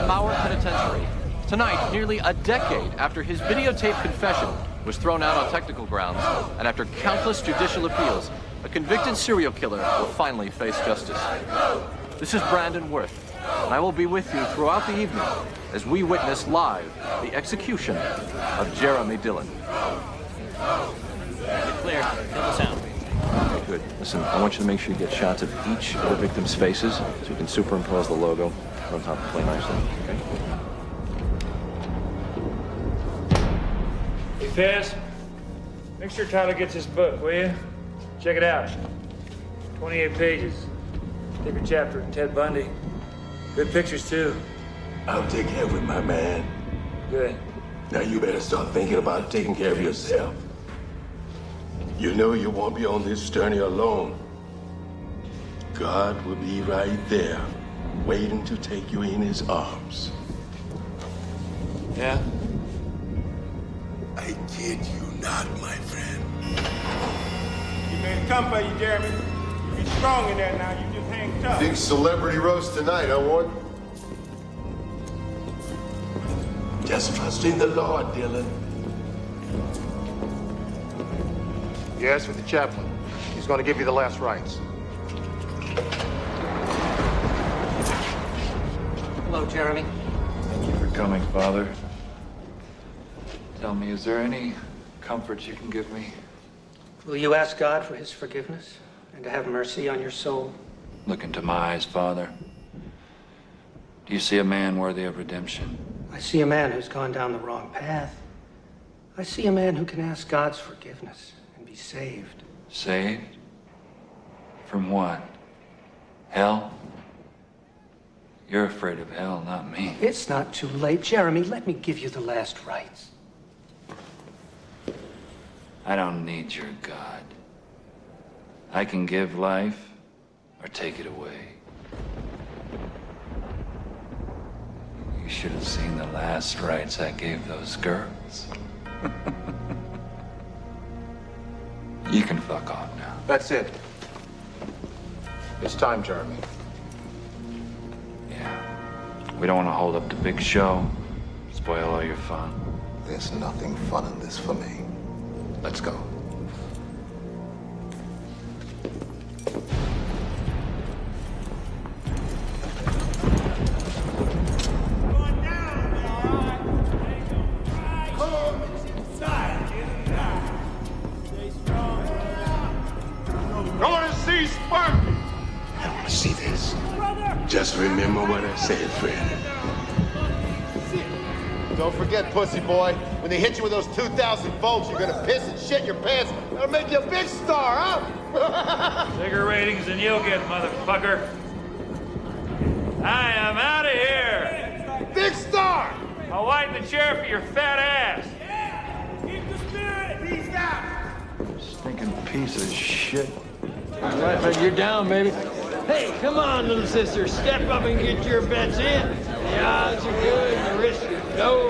Mauer Penitentiary. Tonight, nearly a decade after his videotaped confession was thrown out on technical grounds, and after countless judicial appeals, a convicted serial killer will finally face justice. This is Brandon Worth, and I will be with you throughout the evening as we witness live the execution of Jeremy Dillon. Clear. Kill the sound. Okay, good. Listen, I want you to make sure you get shots of each of the victims' faces so you can superimpose the logo on top and play nicely, okay? Hey, Fez, make sure Tyler gets this book, will you? Check it out. 28 pages. Take a chapter on Ted Bundy. Good pictures, too. I'll take care of it, my man. Good. Now you better start thinking about taking care of yourself. You know you won't be on this journey alone. God will be right there, waiting to take you in his arms. Yeah? I kid you not, my friend. You made it come for you, Jeremy. You be strong in there now. You just hang tough. Big celebrity roast tonight, huh, Ward? Just trust in the Lord, Dillon. Yes, with the chaplain. He's going to give you the last rites. Hello, Jeremy. Thank you for coming, Father. Tell me, is there any comfort you can give me? Will you ask God for his forgiveness and to have mercy on your soul? Look into my eyes, Father. Do you see a man worthy of redemption? I see a man who's gone down the wrong path. I see a man who can ask God's forgiveness and be saved. Saved? From what? Hell? You're afraid of hell, not me. It's not too late. Jeremy, let me give you the last rites. I don't need your God. I can give life or take it away. You should have seen the last rites I gave those girls. You can fuck off now. That's it. It's time, Jeremy. Yeah. We don't want to hold up the big show. Spoil all your fun. There's nothing fun in this for me. Let's go. Going down, all right? Come inside. Stay strong, brother. Going to see Sparky! I want to see this. Just remember what I said, friend. Don't forget, pussy boy, when they hit you with those 2,000 volts, you're gonna piss and shit your pants. That'll make you a big star, huh? Bigger ratings than you'll get, motherfucker. I am out of here. Big star! I'll widen the chair for your fat ass. Keep the spirit. Peace out. Stinking piece of shit. All right, but you're down, baby. Hey, come on, little sister. Step up and get your bets in. The odds are good, the risk is no.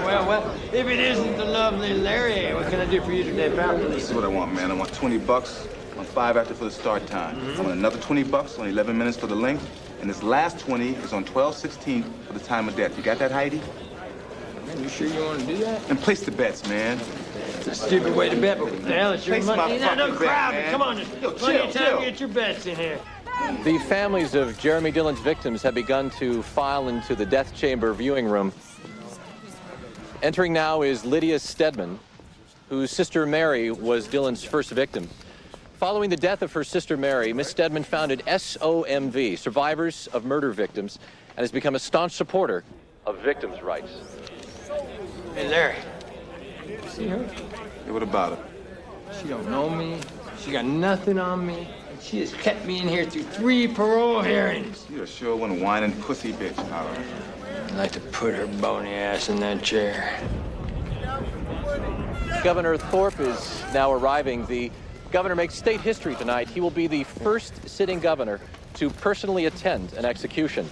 Well. If it isn't the lovely Larry, what can I do for you today, pal? This is what I want, man. I want 20 bucks on 5 after for the start time. I want another 20 bucks on 11 minutes for the length. And this last 20 is on 12/16 for the time of death. You got that, Heidi? Man, you sure you want to do that? And place the bets, man. It's a stupid way to bet, but what the hell, it's your Place my money. Ain't no fucking bet, crowd. man. Come on, there's plenty of time to get your bets in here. The families of Jeremy Dillon's victims have begun to file into the death chamber viewing room. Entering now is Lydia Stedman, whose sister Mary was Dillon's first victim. Following the death of her sister Mary, Miss Stedman founded SOMV, Survivors of Murder Victims, and has become a staunch supporter of victims' rights. Hey, Larry. See her? Hey, what about it? She don't know me. She got nothing on me. And she has kept me in here through 3 parole hearings. You're sure one whining pussy bitch, all right. I'd like to put her bony ass in that chair. Governor Thorpe is now arriving. The governor makes state history tonight. He will be the first sitting governor to personally attend an execution.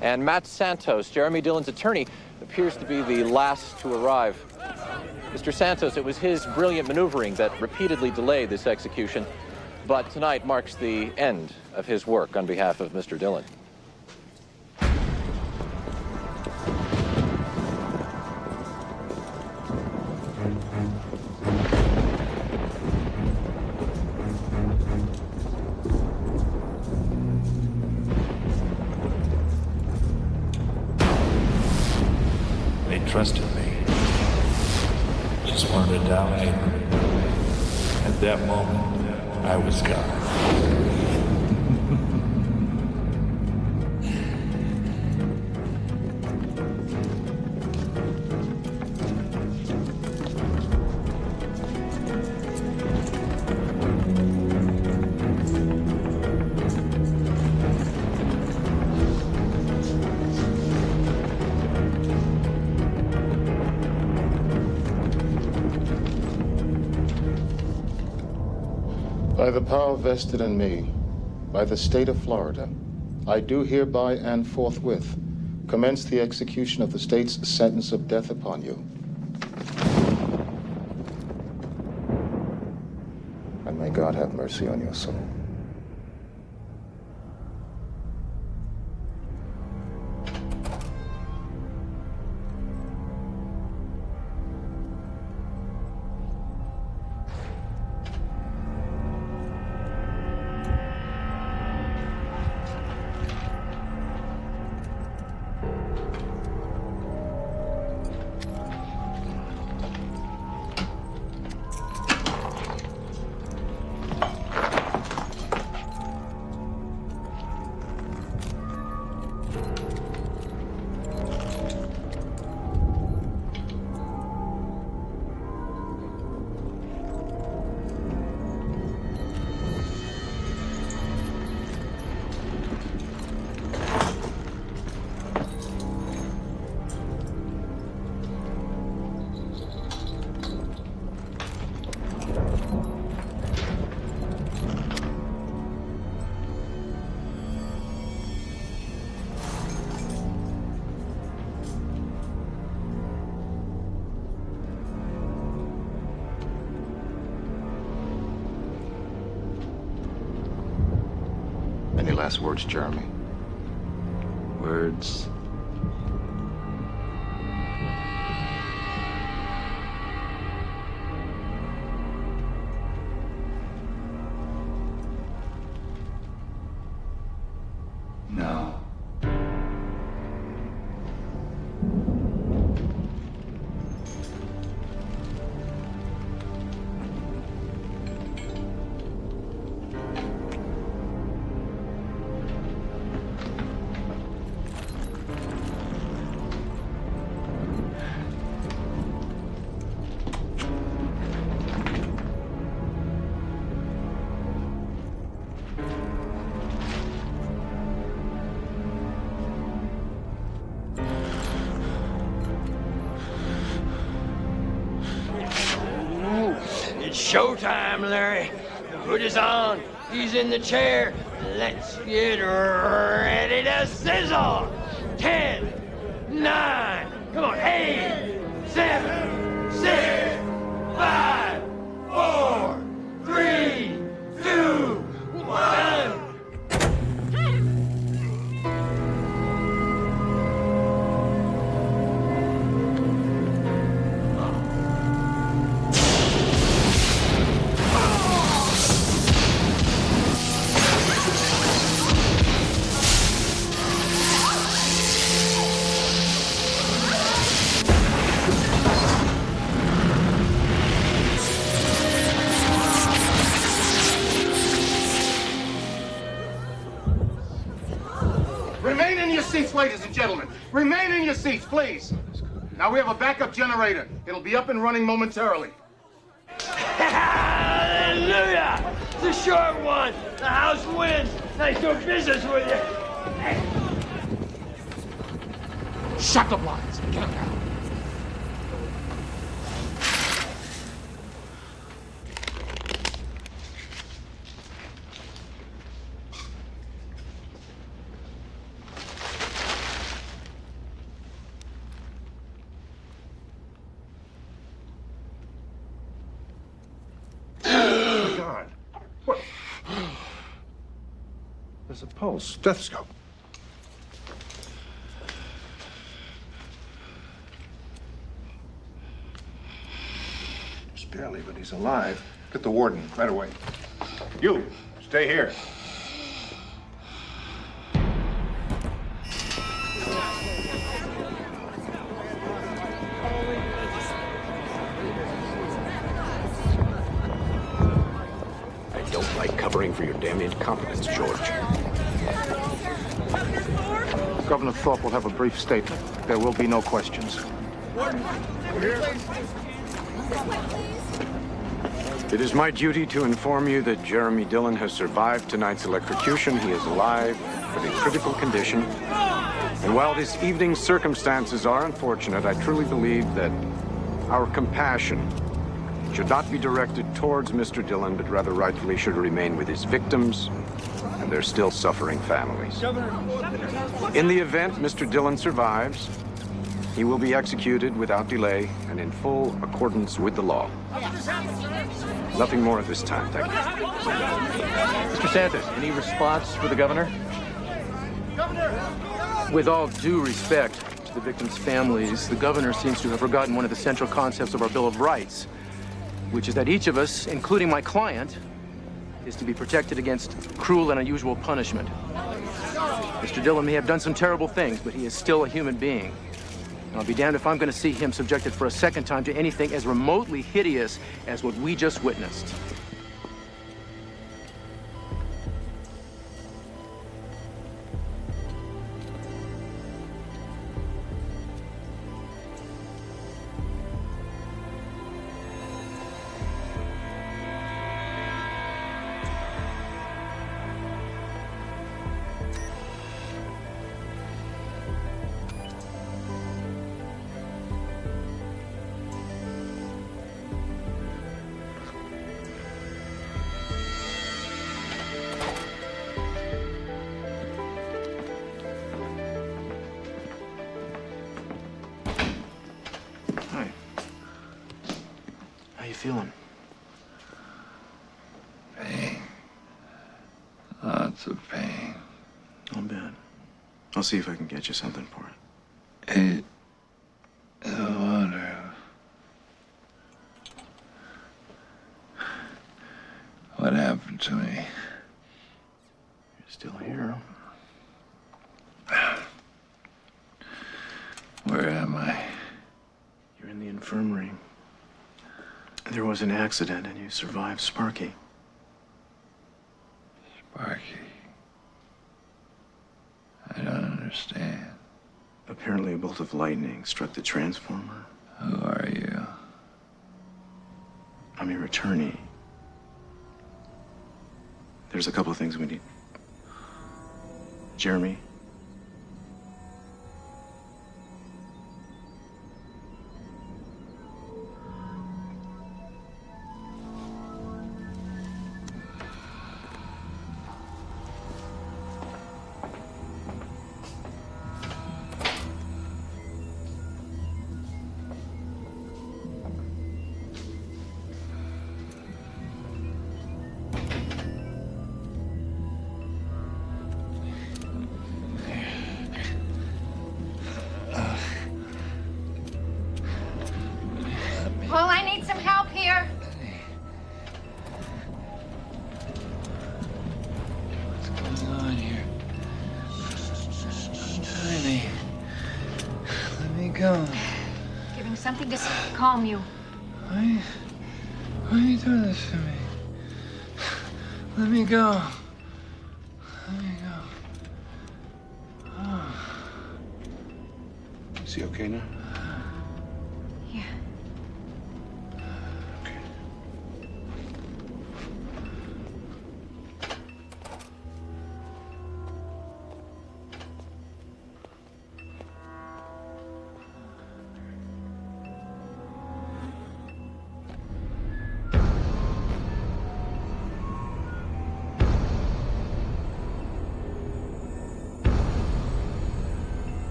And Matt Santos, Jeremy Dillon's attorney, appears to be the last to arrive. Mr. Santos, it was his brilliant maneuvering that repeatedly delayed this execution. But tonight marks the end of his work on behalf of Mr. Dillon. They trusted me. Just wanted to dominate them. At that moment, I was gone. By the power vested in me, by the state of Florida, I do hereby and forthwith commence the execution of the state's sentence of death upon you. And may God have mercy on your soul. Any last words, Jeremy? Words. No. It's showtime, Larry. The hood is on. He's in the chair. Let's get ready to sizzle. 10, 9, come on, 8, 7, 6, 5, 4, 3, 2, 1. Remain in your seats, ladies and gentlemen. Remain in your seats, please. Now we have a backup generator. It'll be up and running momentarily. Hallelujah! It's a short one. The house wins. Nice doing business with you. Shut the blinds. Get up now. God. What? There's a pulse. Stethoscope. Just barely, but he's alive. Get the warden right away. You, stay here. I don't like covering for your damn incompetence, George. Governor Thorpe will have a brief statement. There will be no questions. It is my duty to inform you that Jeremy Dillon has survived tonight's electrocution. He is alive, but in critical condition. And while this evening's circumstances are unfortunate, I truly believe that our compassion should not be directed towards Mr. Dillon, but rather rightfully should remain with his victims and their still suffering families. In the event Mr. Dillon survives, he will be executed without delay and in full accordance with the law. Nothing more at this time, thank you. Mr. Santos, any response for the governor? With all due respect to the victims' families, the governor seems to have forgotten one of the central concepts of our Bill of Rights, which is that each of us, including my client, is to be protected against cruel and unusual punishment. Mr. Dillon may have done some terrible things, but he is still a human being. And I'll be damned if I'm going to see him subjected for a second time to anything as remotely hideous as what we just witnessed. How you feeling? Pain. Lots of pain. Not bad. I'll see if I can get you something for it. It is a wonder. What happened to me? You're still here. Where am I? You're in the infirmary. There was an accident and you survived, Sparky. Sparky. I don't understand. Apparently a bolt of lightning struck the transformer. Who are you? I'm your attorney. There's a couple of things we need. Jeremy? Paul, I need some help here. What's going on here? Tiny. Let me go. Give him something to calm you. Why are you doing this to me? Let me go. Let me go. Oh. Is he okay now? Yeah.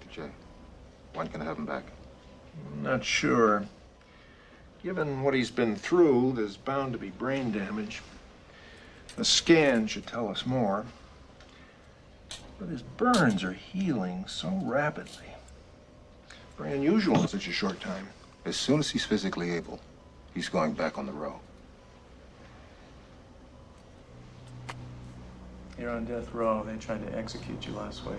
Dr. J? When can I have him back? Not sure. Given what he's been through, there's bound to be brain damage. A scan should tell us more. But his burns are healing so rapidly. Very unusual in such a short time. As soon as he's physically able, he's going back on the row. You're on death row. They tried to execute you last week.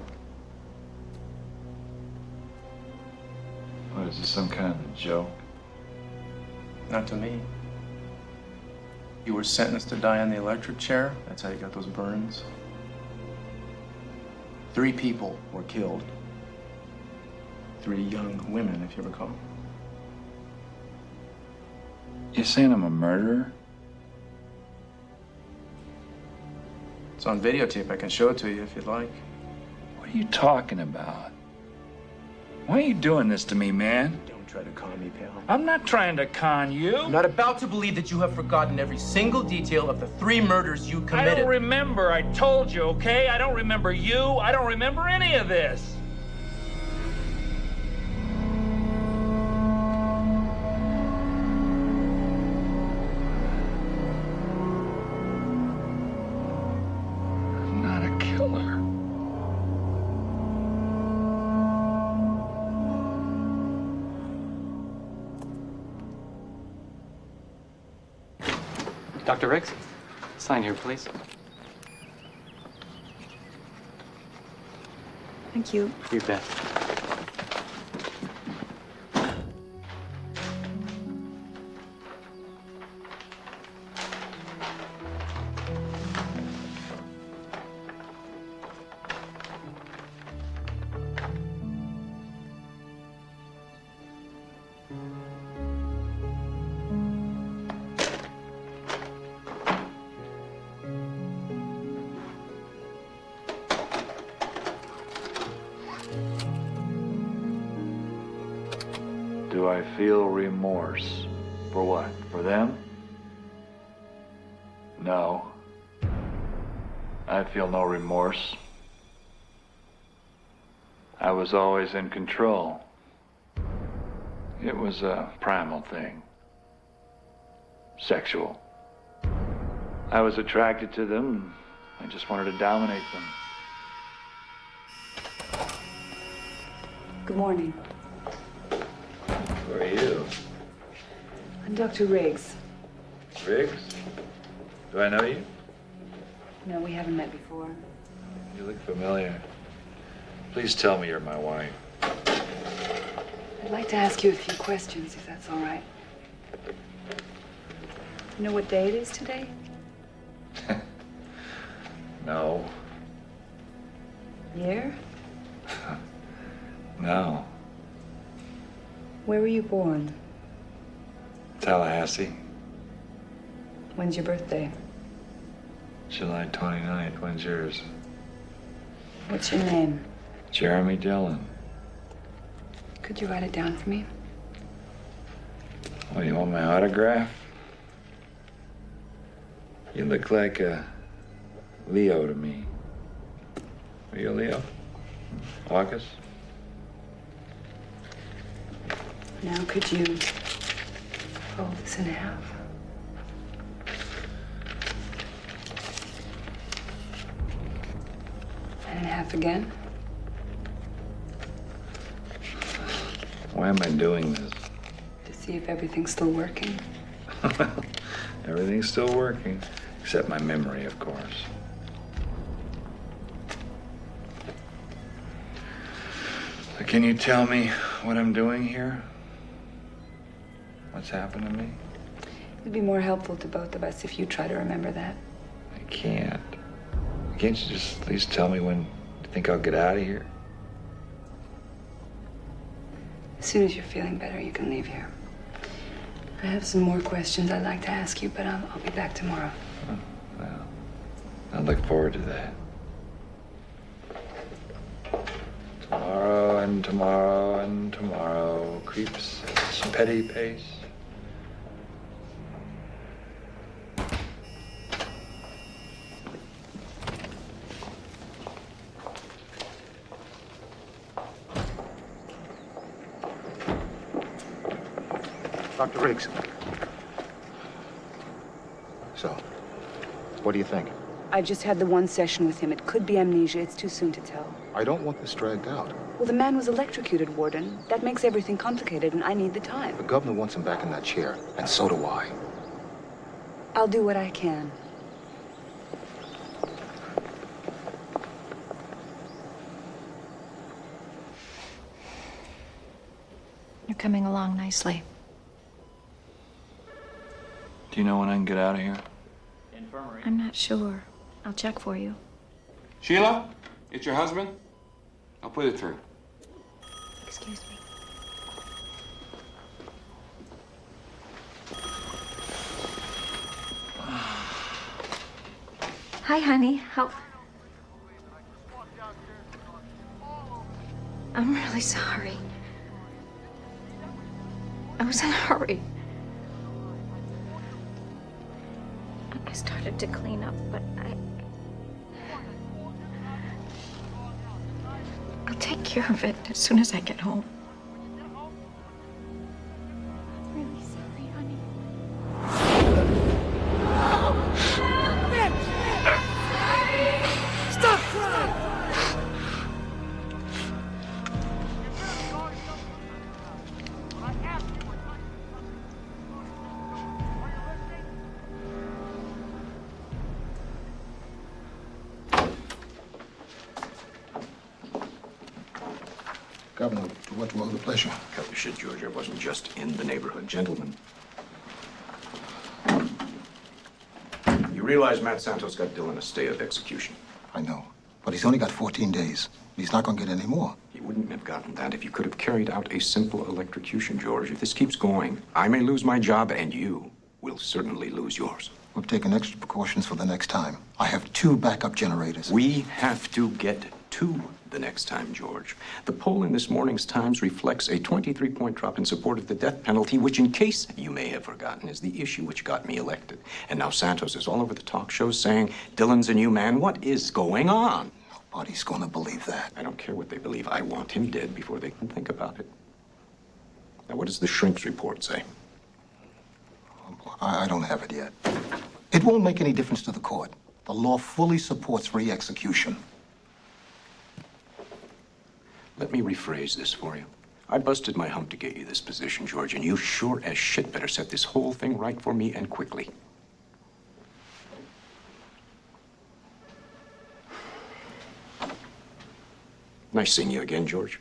What, is this some kind of joke? Not to me. You were sentenced to die on the electric chair. That's how you got those burns. 3 people were killed. 3 young women, if you recall. You saying I'm a murderer? It's on videotape. I can show it to you if you'd like. What are you talking about? Why are you doing this to me, man? Don't try to con me, pal. I'm not trying to con you. I'm not about to believe that you have forgotten every single detail of the 3 murders you I committed. don't remember. I told you, okay? I don't remember you. I don't remember any of this. I'm not a killer. Dr. Riggs, sign here, please. Thank you. You bet. Do I feel remorse? For what? For them? No. I feel no remorse. I was always in control. It was a primal thing. Sexual. I was attracted to them. I just wanted to dominate them. Good morning. Who are you? I'm Dr. Riggs. Riggs? Do I know you? No, we haven't met before. You look familiar. Please tell me you're my wife. I'd like to ask you a few questions, if that's all right. You know what day it is today? No. Year? No. Where were you born? Tallahassee. When's your birthday? July 29th. When's yours? What's your name? Jeremy Dillon. Could you write it down for me? What, you want my autograph? You look like a Leo to me. Are you a Leo? August? Now, could you fold this in half? And in half again? Why am I doing this? To see if everything's still working. Everything's still working, except my memory, of course. So can you tell me what I'm doing here? What's happened to me? It'd be more helpful to both of us if you try to remember that. I can't. Can't you just at least tell me when you think I'll get out of here? As soon as you're feeling better, you can leave here. I have some more questions I'd like to ask you, but I'll be back tomorrow. Oh, well, I look forward to that. Tomorrow and tomorrow and tomorrow creeps at its petty pace. Dr. Riggs. So, what do you think? I just had the one session with him. It could be amnesia. It's too soon to tell. I don't want this dragged out. Well, the man was electrocuted, Warden. That makes everything complicated, and I need the time. The governor wants him back in that chair, and so do I. I'll do what I can. You're coming along nicely. Do you know when I can get out of here? I'm not sure. I'll check for you. Sheila, it's your husband? I'll put it through. Excuse me. Hi, honey. I'm really sorry. I was in a hurry. I started to clean up, but I'll take care of it as soon as I get home. I'm really sorry, honey. Stop crying! Governor, to what will the pleasure? Cut the shit, George. I wasn't just in the neighborhood. Gentlemen. You realize Matt Santos got Dylan a stay of execution? I know, but he's only got 14 days. He's not going to get any more. He wouldn't have gotten that if you could have carried out a simple electrocution, George. If this keeps going, I may lose my job, and you will certainly lose yours. We've taken extra precautions for the next time. I have 2 backup generators. We have to get to the next time, George. The poll in this morning's Times reflects a 23-point drop in support of the death penalty, which, in case you may have forgotten, is the issue which got me elected. And now Santos is all over the talk shows saying, Dylan's a new man. What is going on? Nobody's going to believe that. I don't care what they believe. I want him dead before they can think about it. Now, what does the shrink's report say? I don't have it yet. It won't make any difference to the court. The law fully supports re-execution. Let me rephrase this for you. I busted my hump to get you this position, George, and you sure as shit better set this whole thing right for me and quickly. Nice seeing you again, George.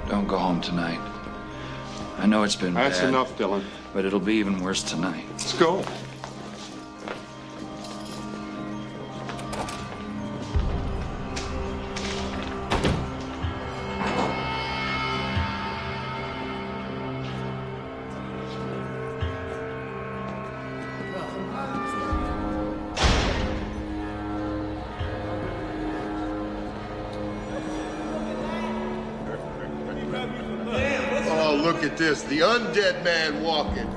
Don't go home tonight. I know it's been That's bad, enough, Dylan. but it'll be even worse tonight. Let's go. Oh, look at this. The undead man walking.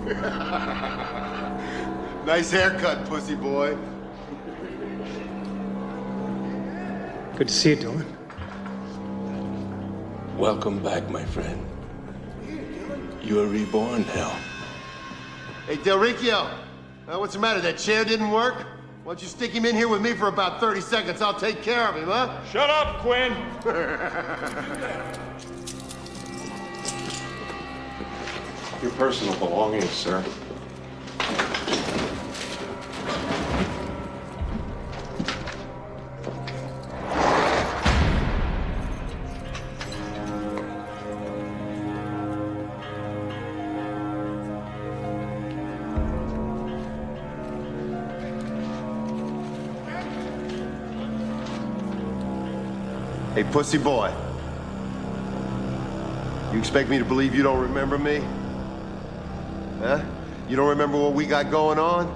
Nice haircut, pussy boy. Good to see you, Dylan. Welcome back, my friend. You are reborn now. Hey, Del Ricchio. What's the matter? That chair didn't work? Why don't you stick him in here with me for about 30 seconds? I'll take care of him, huh? Shut up, Quinn. Your personal belongings, sir. Hey, pussy boy. You expect me to believe you don't remember me? Huh? You don't remember what we got going on?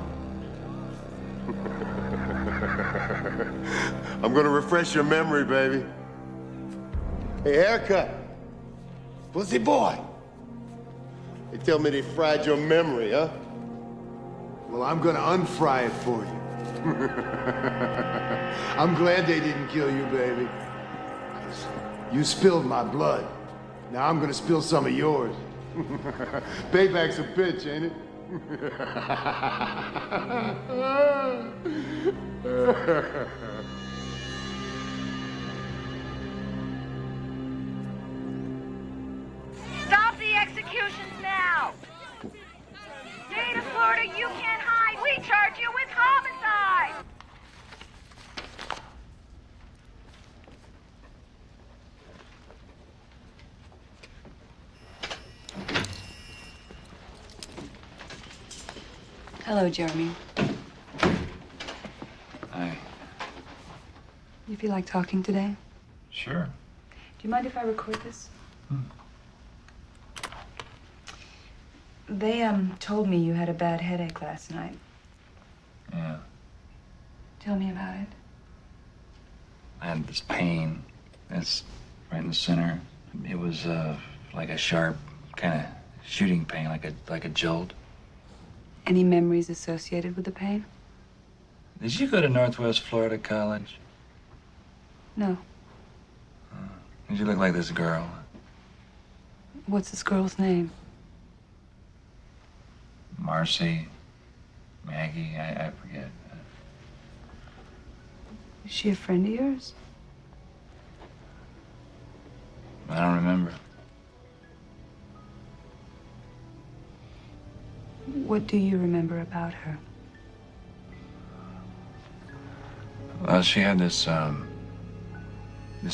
I'm gonna refresh your memory, baby. Hey, haircut. Pussy boy. They tell me they fried your memory, huh? Well, I'm gonna unfry it for you. I'm glad they didn't kill you, baby. 'Cause you spilled my blood. Now I'm gonna spill some of yours. Payback's a bitch, ain't it? Stop the executions now! State of Florida, you can't hide! We charge you with homicide! Hello, Jeremy. Hi. You feel like talking today? Sure. Do you mind if I record this? They, told me you had a bad headache last night. Yeah. Tell me about it. I had this pain. It's right in the center. It was, like a sharp kind of shooting pain, like a jolt. Any memories associated with the pain? Did you go to Northwest Florida College? No. Did you look like this girl? What's this girl's name? Marcy, Maggie, I forget. Is she a friend of yours? I don't remember. What do you remember about her? Well, she had this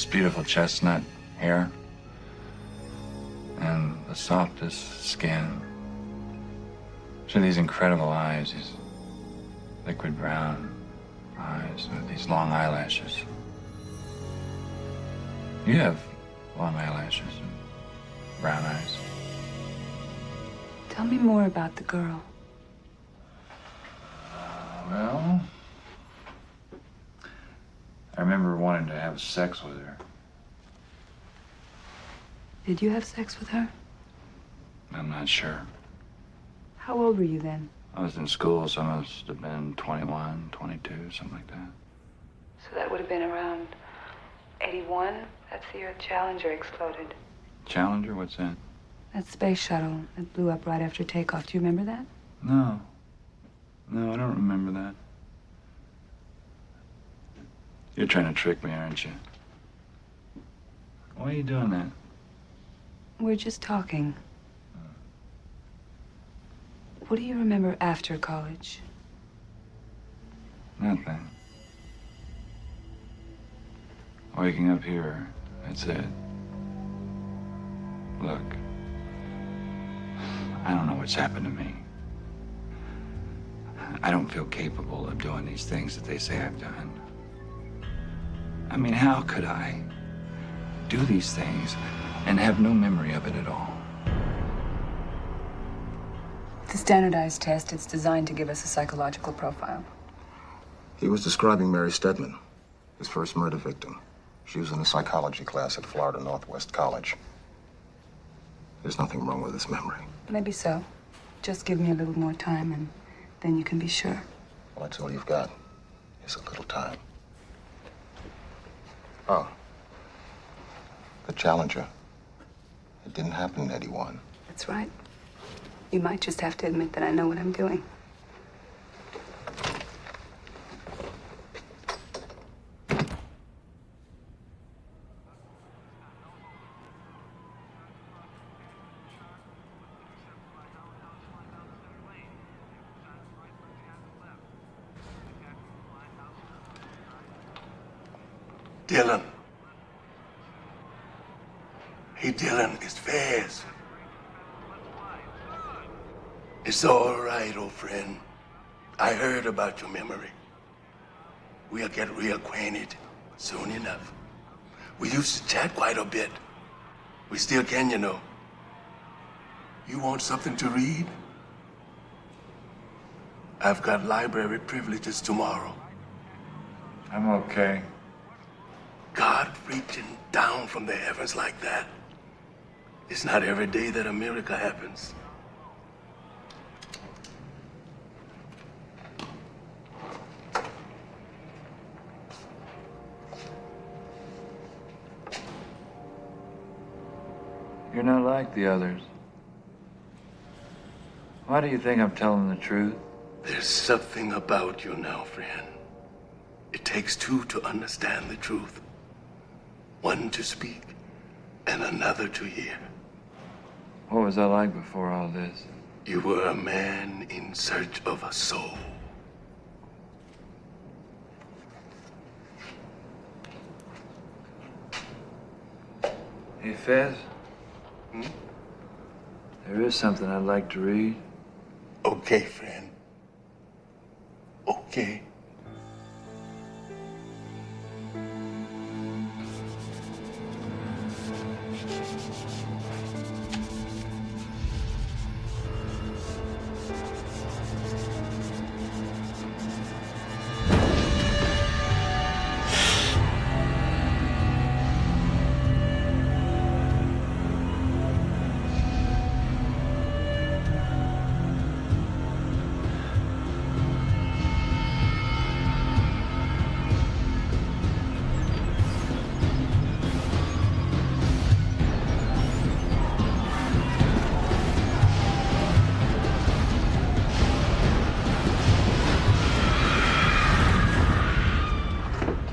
beautiful chestnut hair and the softest skin. She had these incredible eyes, these liquid brown eyes with these long eyelashes. You have long eyelashes and brown eyes. Tell me more about the girl. Well, I remember wanting to have sex with her. Did you have sex with her? I'm not sure. How old were you then? I was in school, so I must have been 21, 22, something like that. So that would have been around 81? That's the year Challenger exploded. Challenger? What's that? That space shuttle that blew up right after takeoff. Do you remember that? No. No, I don't remember that. You're trying to trick me, aren't you? Why are you doing that? We're just talking. What do you remember after college? Nothing. Waking up here, that's it. Look, I don't know what's happened to me. I don't feel capable of doing these things that they say I've done. I mean, how could I do these things and have no memory of it at all? It's a standardized test. It's designed to give us a psychological profile. He was describing Mary Stedman, his first murder victim. She was in a psychology class at Florida Northwest College. There's nothing wrong with his memory. Maybe so. Just give me a little more time, and then you can be sure. Well, that's all you've got, is a little time. Oh. The Challenger. It didn't happen in 81. That's right. You might just have to admit that I know what I'm doing. Dylan. Hey, Dylan, it's fast. It's all right, old friend. I heard about your memory. We'll get reacquainted soon enough. We used to chat quite a bit. We still can, you know. You want something to read? I've got library privileges tomorrow. I'm okay. God reaching down from the heavens like that. It's not every day that a miracle happens. You're not like the others. Why do you think I'm telling the truth? There's something about you now, friend. It takes two to understand the truth. One to speak, and another to hear. What was I like before all this? You were a man in search of a soul. Hey, Fez? There is something I'd like to read. Okay, friend. Okay.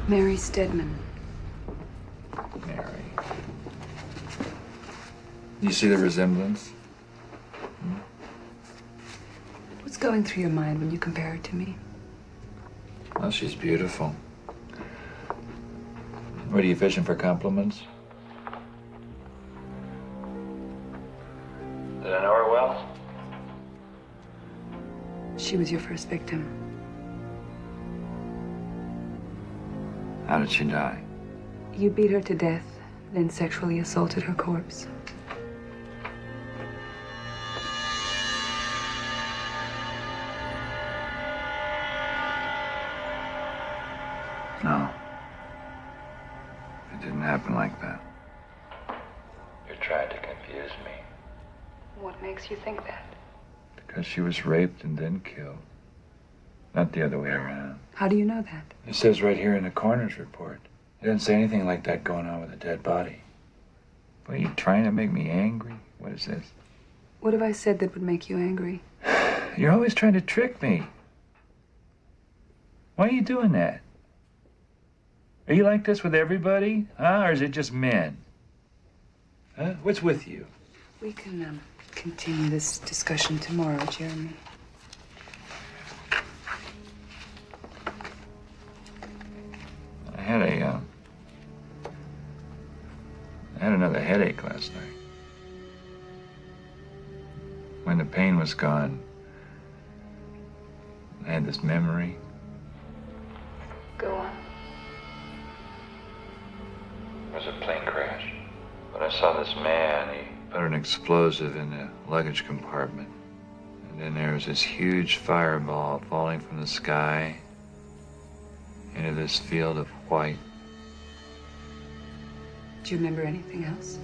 Mary Stedman. Mary. You see the resemblance? What's going through your mind when you compare her to me? Well, she's beautiful. What, are you fishing for compliments? Did I know her well? She was your first victim. How did she die? You beat her to death, then sexually assaulted her corpse. No. It didn't happen like that. You tried to confuse me. What makes you think that? Because she was raped and then killed. Not the other way around. How do you know that? It says right here in the coroner's report. It doesn't say anything like that going on with a dead body. What, are you trying to make me angry? What is this? What have I said that would make you angry? You're always trying to trick me. Why are you doing that? Are you like this with everybody? Huh? Or is it just men? Huh? What's with you? We can continue this discussion tomorrow, Jeremy. I had another headache last night. When the pain was gone, I had this memory. Go on. It was a plane crash. But I saw this man, he put an explosive in the luggage compartment. And then there was this huge fireball falling from the sky into this field of white. Do you remember anything else?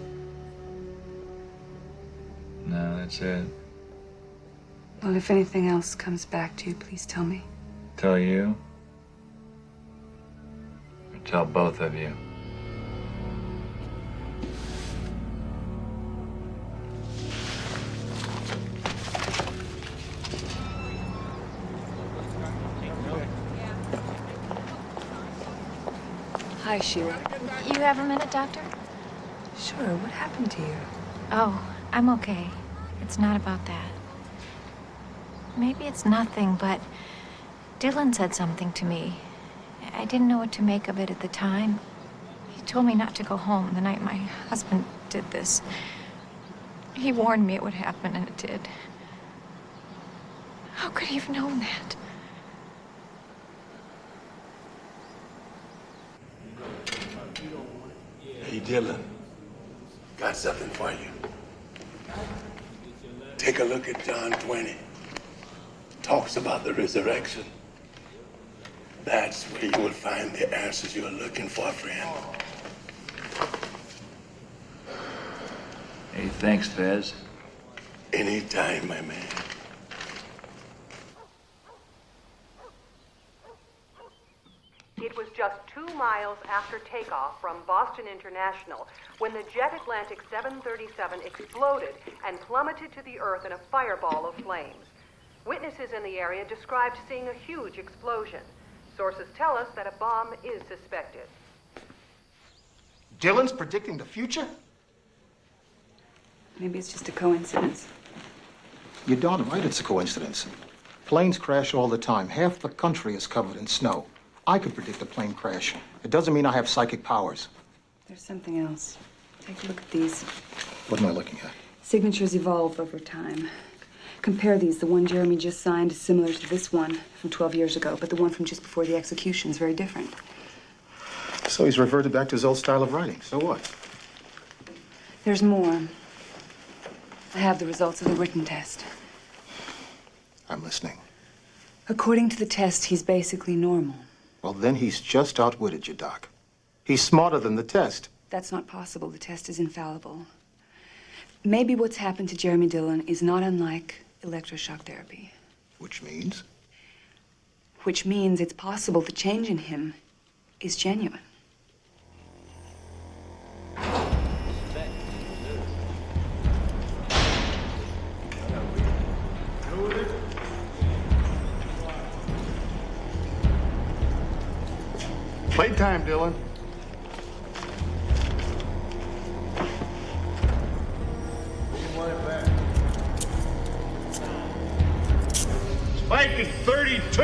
No, that's it. Well, if anything else comes back to you, please tell me. Tell you? Or tell both of you? Hi, Sheila. You have a minute, Doctor? Sure. What happened to you? Oh, I'm okay. It's not about that. Maybe it's nothing, but Dylan said something to me. I didn't know what to make of it at the time. He told me not to go home the night my husband did this. He warned me it would happen, and it did. How could he have known that? Hey, Dylan. Got something for you. Take a look at John 20. Talks about the resurrection. That's where you will find the answers you're looking for, friend. Hey, thanks, Fez. Anytime, my man. It was just 2 miles after takeoff from Boston International when the Jet Atlantic 737 exploded and plummeted to the earth in a fireball of flames. Witnesses in the area described seeing a huge explosion. Sources tell us that a bomb is suspected. Dillon's predicting the future? Maybe it's just a coincidence. You're darn right it's a coincidence. Planes crash all the time. Half the country is covered in snow. I could predict a plane crash. It doesn't mean I have psychic powers. There's something else. Take a look at these. What am I looking at? Signatures evolve over time. Compare these. The one Jeremy just signed is similar to this one from 12 years ago, but the one from just before the execution is very different. So he's reverted back to his old style of writing. So what? There's more. I have the results of the written test. I'm listening. According to the test, he's basically normal. Well, then he's just outwitted you, Doc. He's smarter than the test. That's not possible. The test is infallible. Maybe what's happened to Jeremy Dillon is not unlike electroshock therapy. Which means? Which means it's possible the change in him is genuine. Playtime, Dillon. Spike is 32.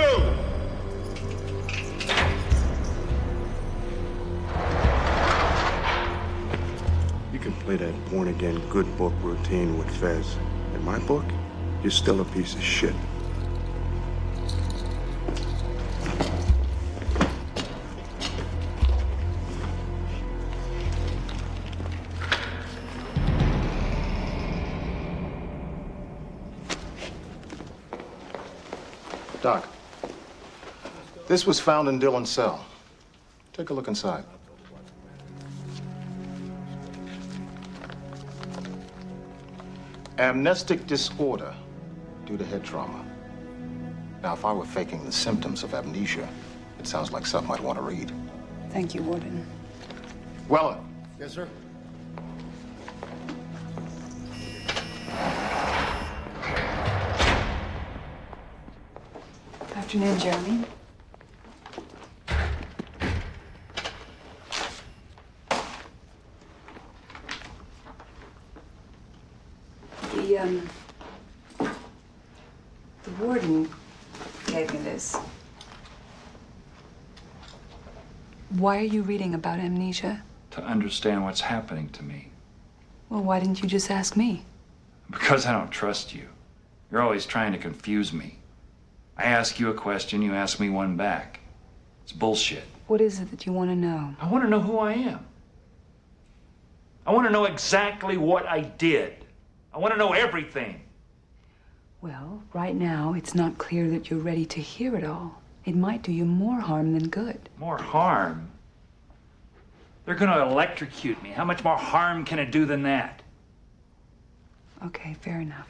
You can play that born-again good book routine with Fez. In my book, you're still a piece of shit. Doc, this was found in Dillon's cell. Take a look inside. Amnestic disorder due to head trauma. Now, if I were faking the symptoms of amnesia, it sounds like something I'd want to read. Thank you, Warden. Weller. Yes, sir. Afternoon, Jeremy. The warden gave me this. Why are you reading about amnesia? To understand what's happening to me. Well, why didn't you just ask me? Because I don't trust you. You're always trying to confuse me. I ask you a question, you ask me one back. It's bullshit. What is it that you want to know? I want to know who I am. I want to know exactly what I did. I want to know everything. Well, right now, it's not clear that you're ready to hear it all. It might do you more harm than good. More harm? They're going to electrocute me. How much more harm can it do than that? Okay, fair enough.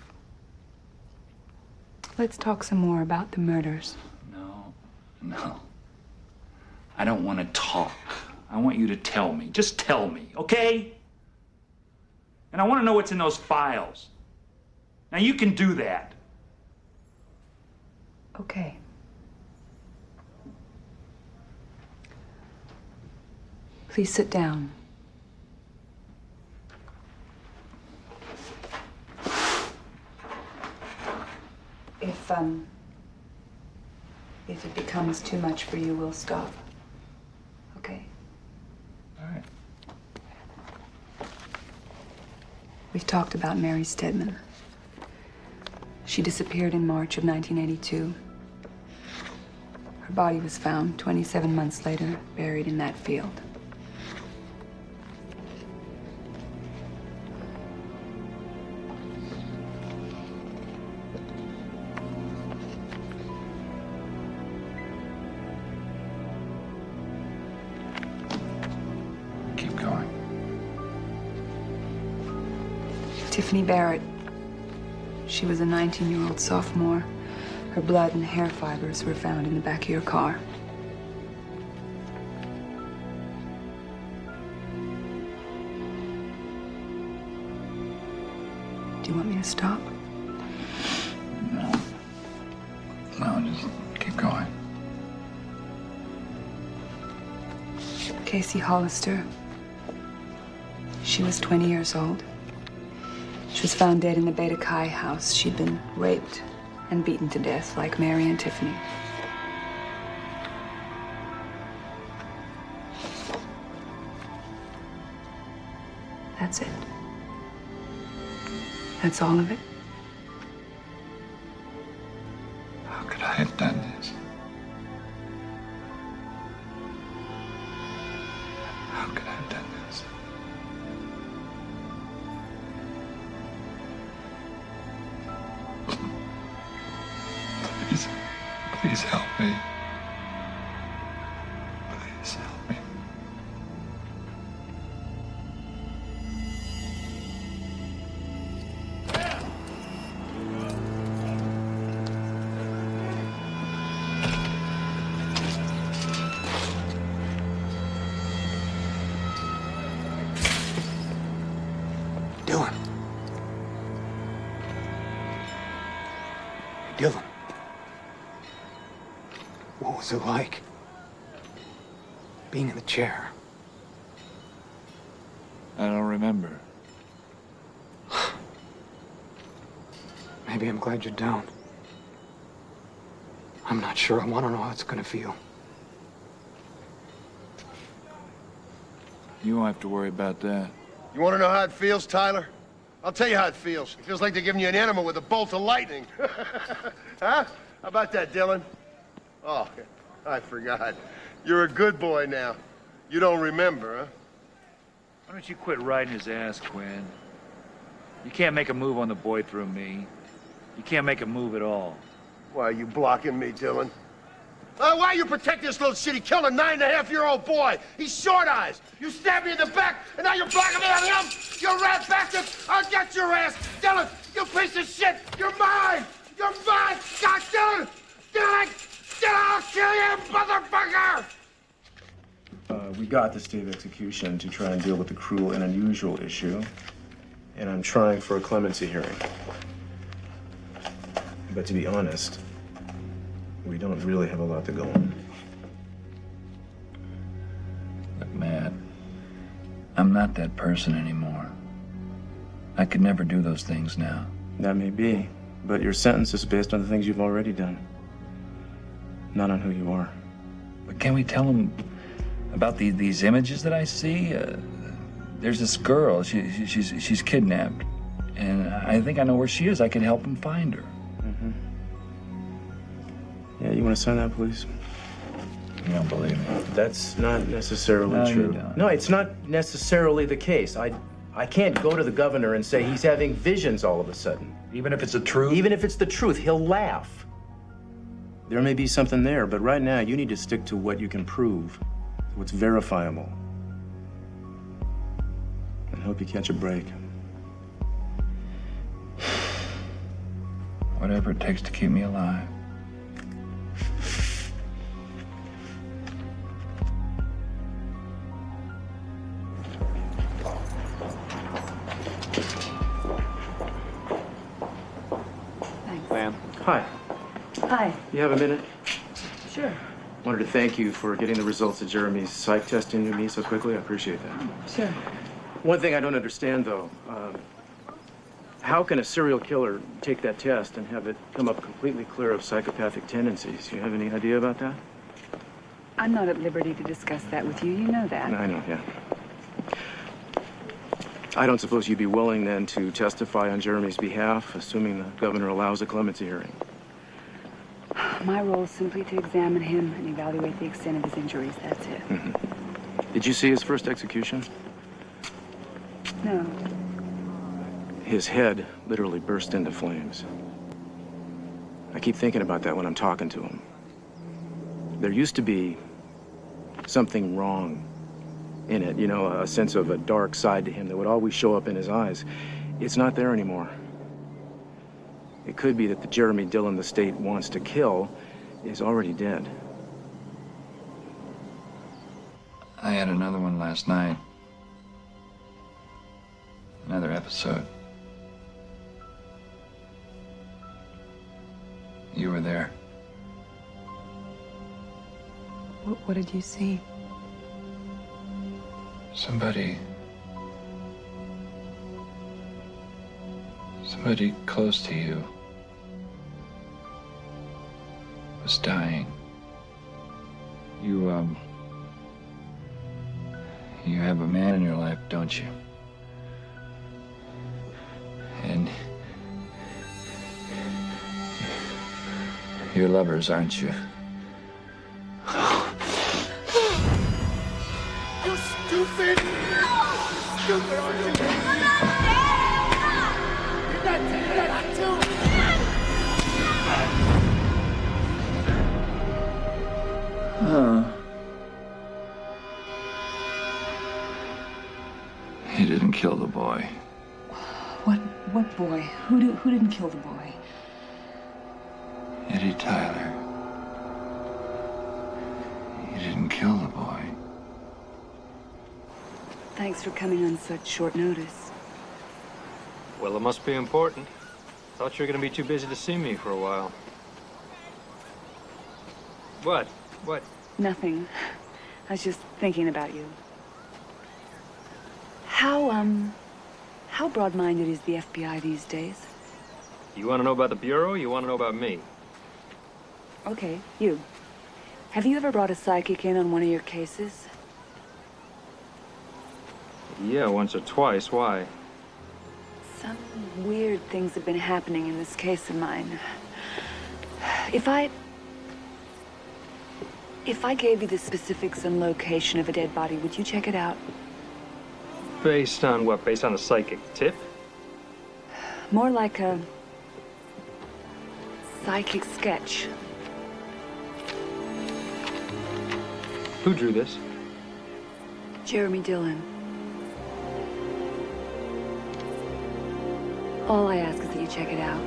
Let's talk some more about the murders. No. I don't want to talk. I want you to tell me. Just tell me, okay? And I want to know what's in those files. Now, you can do that. Okay. Please sit down. If it becomes too much for you, we'll stop. Okay? All right. We've talked about Mary Stedman. She disappeared in March of 1982. Her body was found 27 months later, buried in that field. Tiffany Barrett. She was a 19-year-old sophomore. Her blood and hair fibers were found in the back of your car. Do you want me to stop? No. No, just keep going. Casey Hollister. She was 20 years old. She was found dead in the Beta Chi house. She'd been raped and beaten to death like Mary and Tiffany. That's it. That's all of it. How could I have done this? How could I have done this? Please, please help me. Please help me. Dylan. Hey, Dylan. What was it like? Being in the chair. I don't remember. Maybe I'm glad you're down. I'm not sure. I want to know how it's gonna feel. You won't have to worry about that. You want to know how it feels, Tyler? I'll tell you how it feels. It feels like they're giving you an animal with a bolt of lightning. Huh? How about that, Dylan? Oh, I forgot. You're a good boy now. You don't remember, huh? Why don't you quit riding his ass, Quinn? You can't make a move on the boy through me. You can't make a move at all. Why are you blocking me, Dylan? Why are you protecting this little shit? He killed a 9.5-year-old boy. He's short-eyed. You stabbed me in the back, and now you're blocking me on him? You rat bastard! I'll get your ass! Dylan, you piece of shit! You're mine! You're mine! God, Dylan! Dylan! Dylan, I'll kill you, motherfucker! We got the state of execution to try and deal with the cruel and unusual issue, and I'm trying for a clemency hearing. But to be honest, we don't really have a lot to go on. Look, Matt, I'm not that person anymore. I could never do those things now. That may be, but your sentence is based on the things you've already done, not on who you are. But can we tell them about these images that I see? There's this girl. She's kidnapped, and I think I know where she is. I can help them find her. Mm-hmm. Yeah, you want to sign that, please? You don't believe me? That's not necessarily No, true. you don't. No, it's not necessarily the case. I can't go to the governor and say he's having visions all of a sudden. Even if it's the truth? Even if it's the truth, he'll laugh. There may be something there, but right now you need to stick to what you can prove, what's verifiable. And hope you catch a break. Whatever it takes to keep me alive. Ma'am. Hi. Hi. You have a minute? Sure. Wanted to thank you for getting the results of Jeremy's psych testing to me so quickly. I appreciate that. Sure. One thing I don't understand, though, how can a serial killer take that test and have it come up completely clear of psychopathic tendencies? You have any idea about that? I'm not at liberty to discuss that with you. You know that. I know, yeah. I don't suppose you'd be willing, then, to testify on Jeremy's behalf, assuming the governor allows a clemency hearing. My role is simply to examine him and evaluate the extent of his injuries. That's it. Mm-hmm. Did you see his first execution? No. His head literally burst into flames. I keep thinking about that when I'm talking to him. There used to be something wrong in it, you know, a sense of a dark side to him that would always show up in his eyes. It's not there anymore. It could be that the Jeremy Dillon the state wants to kill is already dead. I had another one last night. Another episode. You were there. What did you see? Somebody close to you was dying. You have a man in your life, don't you? And you're lovers, aren't you? You stupid! Stupid, aren't you? You're not taking that too! He didn't kill the boy. What boy? Who didn't kill the boy? Eddie Tyler. He didn't kill the boy. Thanks for coming on such short notice. Well, it must be important. Thought you were going to be too busy to see me for a while. What? What? Nothing. I was just thinking about you. How broad-minded is the FBI these days? You want to know about the Bureau, or you want to know about me? Okay, you. Have you ever brought a psychic in on one of your cases? Yeah, once or twice. Why? Some weird things have been happening in this case of mine. If I gave you the specifics and location of a dead body, would you check it out? Based on what? Based on a psychic tip? More like a psychic sketch. Who drew this? Jeremy Dillon. All I ask is that you check it out.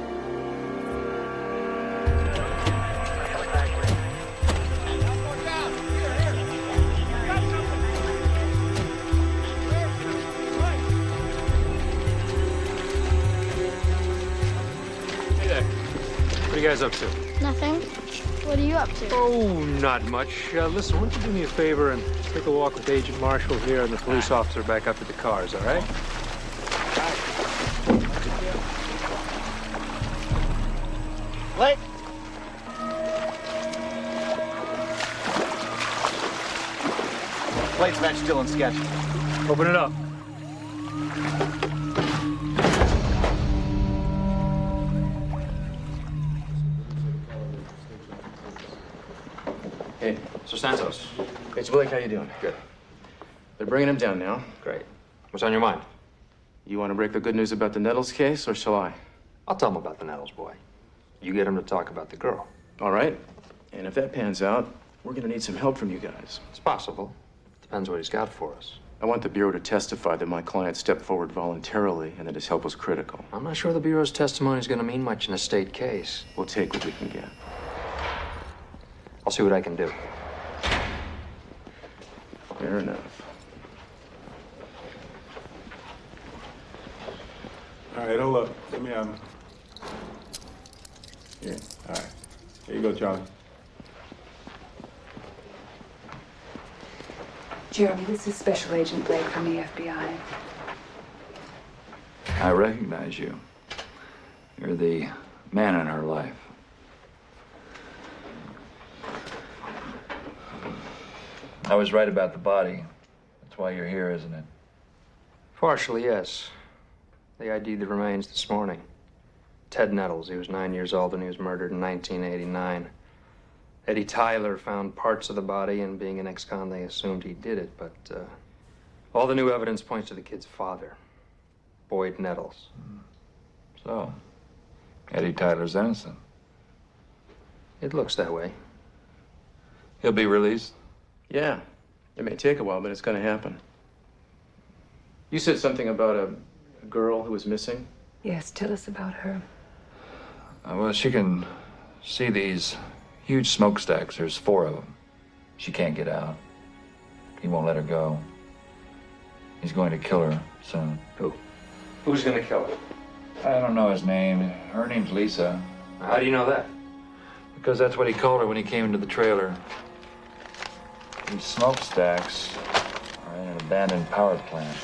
Hey there. What are you guys up to? Nothing. What are you up to? Oh, not much. Listen, why don't you do me a favor and take a walk with Agent Marshall here and the police officer back up to the cars, all right? Blake? Plates match Dillon's sketch. Open it up. Hey. Sir Santos. It's Blake, how you doing? Good. They're bringing him down now. Great. What's on your mind? You want to break the good news about the Nettles case, or shall I? I'll tell him about the Nettles boy. You get him to talk about the girl. All right. And if that pans out, we're going to need some help from you guys. It's possible. Depends what he's got for us. I want the Bureau to testify that my client stepped forward voluntarily and that his help was critical. I'm not sure the Bureau's testimony is going to mean much in a state case. We'll take what we can get. I'll see what I can do. Fair enough. All right, hold up. Let me, Yeah, all right. Here you go, Charlie. Jeremy, this is Special Agent Blake from the FBI. I recognize you. You're the man in her life. I was right about the body. That's why you're here, isn't it? Partially, yes. They ID'd the remains this morning. Ted Nettles, he was 9 years old and he was murdered in 1989. Eddie Tyler found parts of the body, and being an ex-con, they assumed he did it, but all the new evidence points to the kid's father, Boyd Nettles. So, Eddie Tyler's innocent. It looks that way. He'll be released? Yeah. It may take a while, but it's going to happen. You said something about a The girl who was missing? Yes, tell us about her. Well, she can see these huge smokestacks. There's 4 of them. She can't get out. He won't let her go. He's going to kill her soon. Who? Who's gonna kill her? I don't know his name. Her name's Lisa. How do you know that? Because that's what he called her when he came into the trailer. These smokestacks are in an abandoned power plant.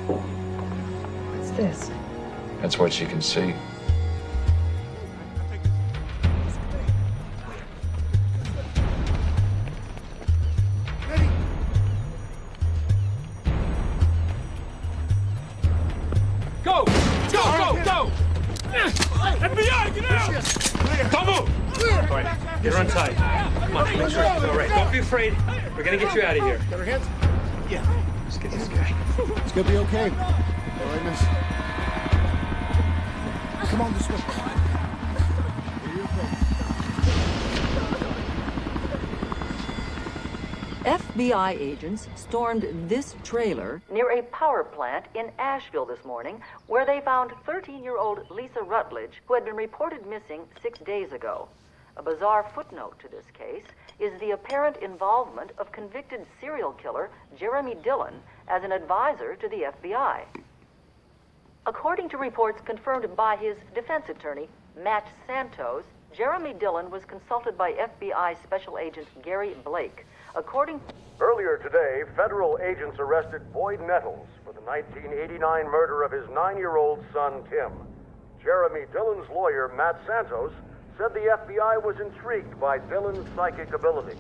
What's this? That's what she can see. Go! Go! FBI, get out! Don't move! All right, get her untied. Come on, make sure she's all right. Don't be afraid. We're gonna get you out of here. Got her hands? Yeah. Let's get this guy. It's gonna be okay. All right, miss. Come on this way. FBI agents stormed this trailer Near a power plant in Asheville this morning, where they found 13-year-old Lisa Rutledge, who had been reported missing 6 days ago. A bizarre footnote to this case is the apparent involvement of convicted serial killer Jeremy Dillon as an advisor to the FBI. According to reports confirmed by his defense attorney, Matt Santos, Jeremy Dillon was consulted by FBI Special Agent Gary Blake. Earlier today, federal agents arrested Boyd Nettles for the 1989 murder of his 9-year-old son, Tim. Jeremy Dillon's lawyer, Matt Santos, said the FBI was intrigued by Dillon's psychic ability.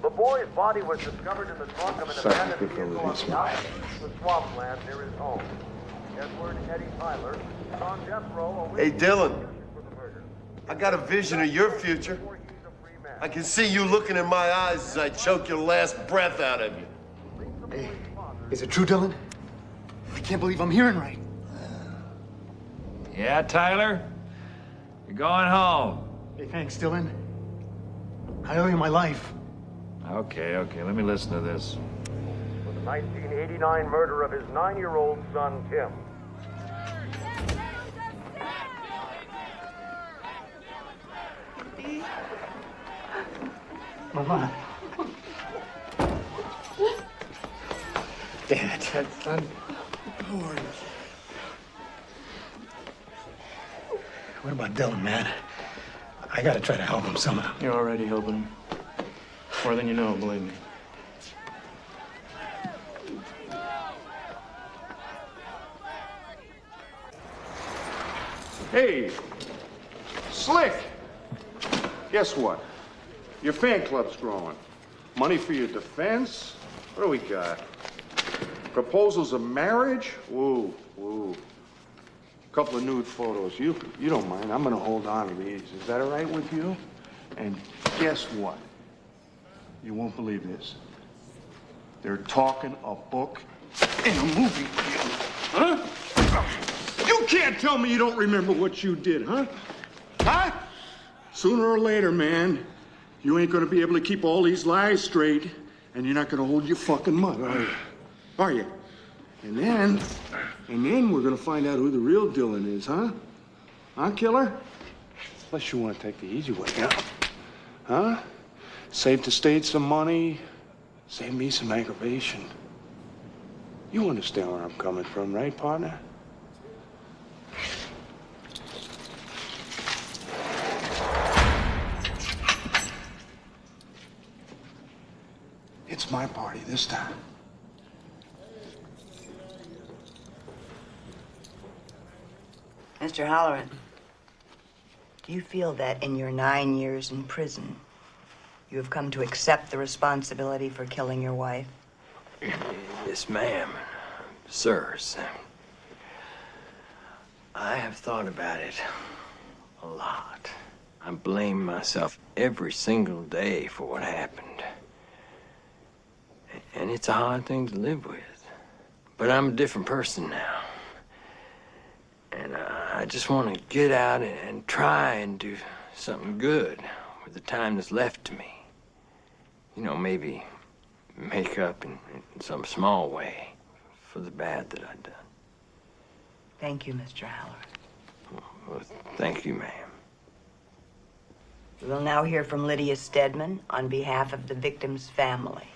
The boy's body was discovered in the trunk of an abandoned vehicle on the outskirts of the swampland near his home. Edward Eddie Tyler is on death row. Hey, Dillon. I got a vision of your future. I can see you looking in my eyes as I choke your last breath out of you. Hey, is it true, Dillon? I can't believe I'm hearing right. Yeah, Tyler? You're going home. Hey, thanks, Dillon. I owe you my life. Okay, let me listen to this. For the 1989 murder of his 9-year-old son, Tim. Mama. Dad. Son. How are you? What about Dillon, man? I gotta try to help him somehow. You're already helping him. More than you know, believe me. Hey, Slick. Guess what? Your fan club's growing. Money for your defense? What do we got? Proposals of marriage? Woo. Couple of nude photos. You don't mind. I'm gonna hold on to these. Is that all right with you? And guess what? You won't believe this. They're talking a book and a movie deal. Huh? You can't tell me you don't remember what you did, huh? Huh? Sooner or later, man, you ain't gonna be able to keep all these lies straight, and you're not gonna hold your fucking mud, are you? Are you? And then we're gonna find out who the real Dillon is, huh? Huh, killer? Unless you want to take the easy way out. Huh? Save the state some money, save me some aggravation. You understand where I'm coming from, right, partner? It's my party this time. Mr. Halloran, do you feel that in your 9 years in prison, you have come to accept the responsibility for killing your wife? Yes, ma'am. Sirs. I have thought about it a lot. I blame myself every single day for what happened. And it's a hard thing to live with. But I'm a different person now. And I just want to get out and try and do something good with the time that's left to me. You know, maybe make up in some small way for for the bad that I'd done. Thank you, Mr. Halloran. Well, thank you, ma'am. We will now hear from Lydia Stedman on behalf of the victim's family.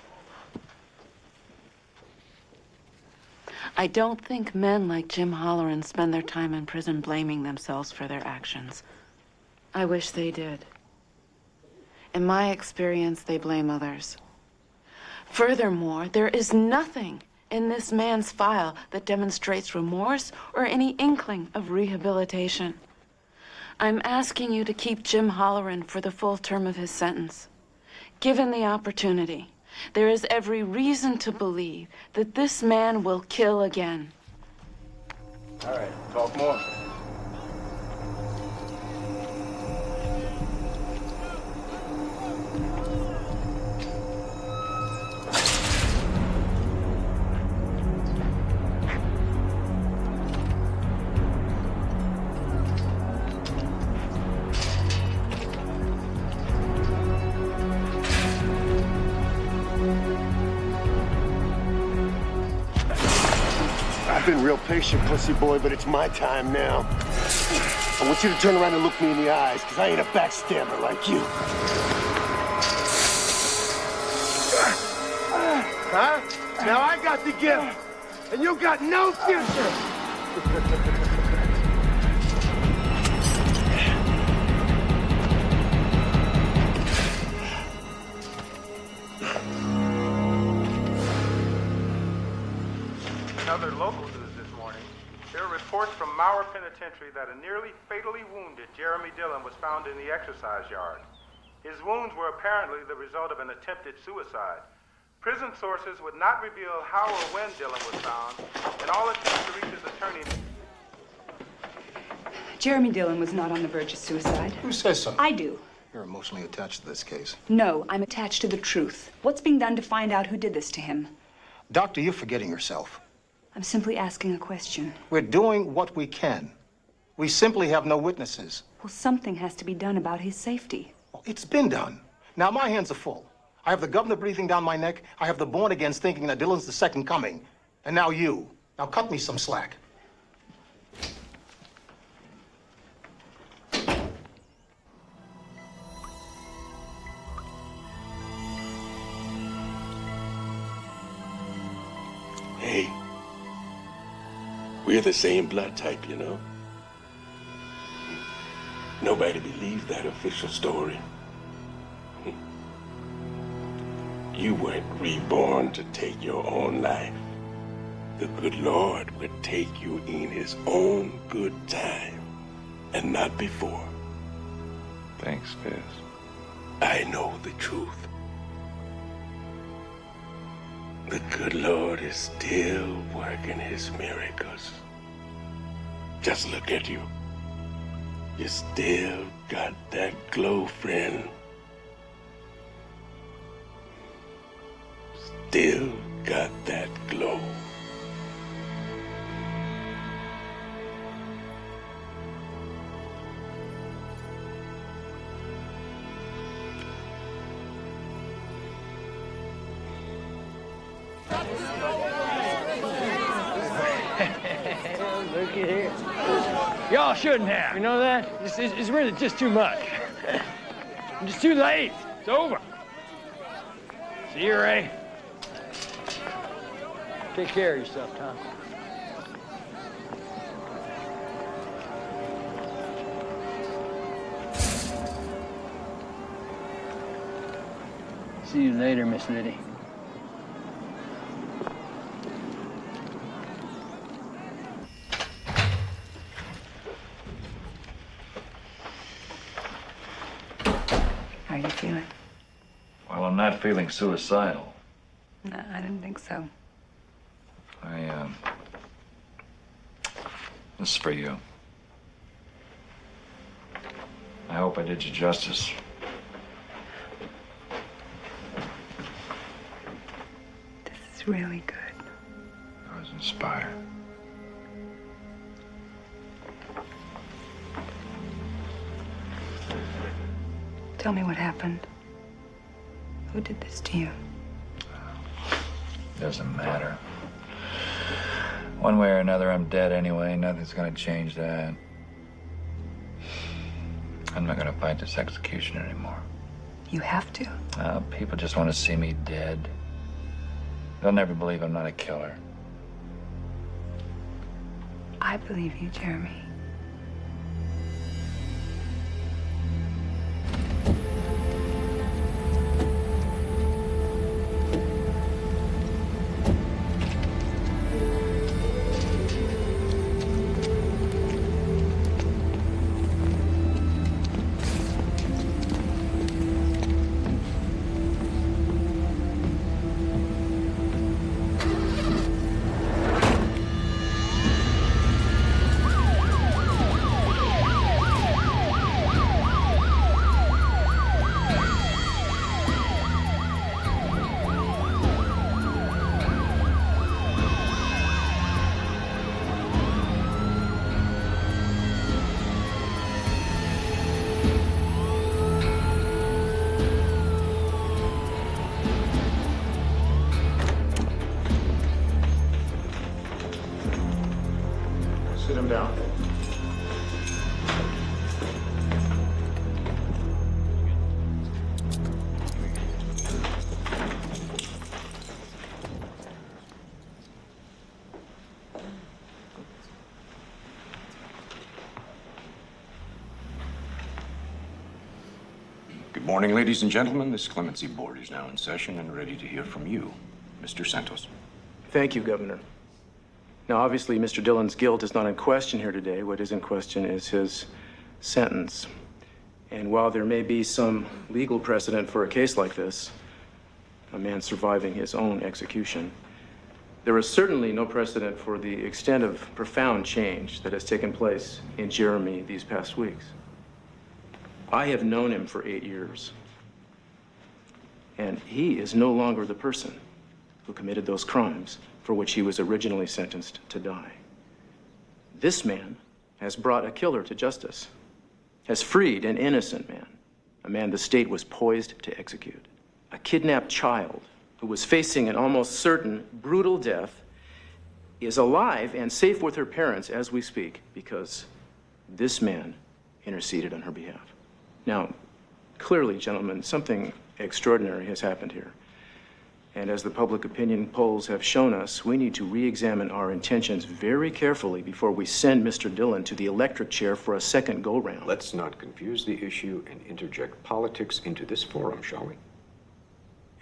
I don't think men like Jim Halloran spend their time in prison blaming themselves for their actions. I wish they did. In my experience, they blame others. Furthermore, there is nothing in this man's file that demonstrates remorse or any inkling of rehabilitation. I'm asking you to keep Jim Halloran for the full term of his sentence. Given the opportunity, there is every reason to believe that this man will kill again. All right, talk more. I've been real patient, pussy boy, but it's my time now. I want you to turn around and look me in the eyes, because I ain't a backstabber like you. Huh? Now I got the gift, and you got no future. Other local news this morning, there are reports from Mauer Penitentiary that a nearly fatally wounded Jeremy Dillon was found in the exercise yard. His wounds were apparently the result of an attempted suicide. Prison sources would not reveal how or when Dillon was found, and all attempts to reach his attorney... Jeremy Dillon was not on the verge of suicide. Who says so? I do. You're emotionally attached to this case. No, I'm attached to the truth. What's being done to find out who did this to him? Doctor, you're forgetting yourself. I'm simply asking a question. We're doing what we can. We simply have no witnesses. Well, something has to be done about his safety. Well, it's been done. Now my hands are full. I have the governor breathing down my neck. I have the born-agains thinking that Dillon's the second coming. And now you. Now cut me some slack. Hey, we're the same blood type, you know? Nobody believes that official story. You weren't reborn to take your own life. The good Lord would take you in his own good time, and not before. Thanks, Fizz. I know the truth. The good Lord is still working his miracles. Just look at you. You still got that glow, friend. Still got that glow. Look at here. Y'all shouldn't have. You know that? It's really just too much. I'm just too late. It's over. See you, Ray. Take care of yourself, Tom. See you later, Miss Liddy. How are you feeling? Well, I'm not feeling suicidal. No, I didn't think so. This is for you. I hope I did you justice. This is really good. I was inspired. Tell me what happened. Who did this to you? Doesn't matter. One way or another, I'm dead anyway. Nothing's gonna change that. I'm not gonna fight this execution anymore. You have to. People just want to see me dead. They'll never believe I'm not a killer. I believe you, Jeremy. Sit him down. Good morning, ladies and gentlemen. This clemency board is now in session and ready to hear from you, Mr. Santos. Thank you, Governor. Now, obviously, Mr. Dillon's guilt is not in question here today. What is in question is his sentence. And while there may be some legal precedent for a case like this, a man surviving his own execution, there is certainly no precedent for the extent of profound change that has taken place in Jeremy these past weeks. I have known him for 8 years, and he is no longer the person who committed those crimes for which he was originally sentenced to die. This man has brought a killer to justice, has freed an innocent man, a man the state was poised to execute. A kidnapped child who was facing an almost certain brutal death is alive and safe with her parents as we speak because this man interceded on her behalf. Now, clearly, gentlemen, something extraordinary has happened here. And as the public opinion polls have shown us, we need to re-examine our intentions very carefully before we send Mr. Dillon to the electric chair for a second go-round. Let's not confuse the issue and interject politics into this forum, shall we?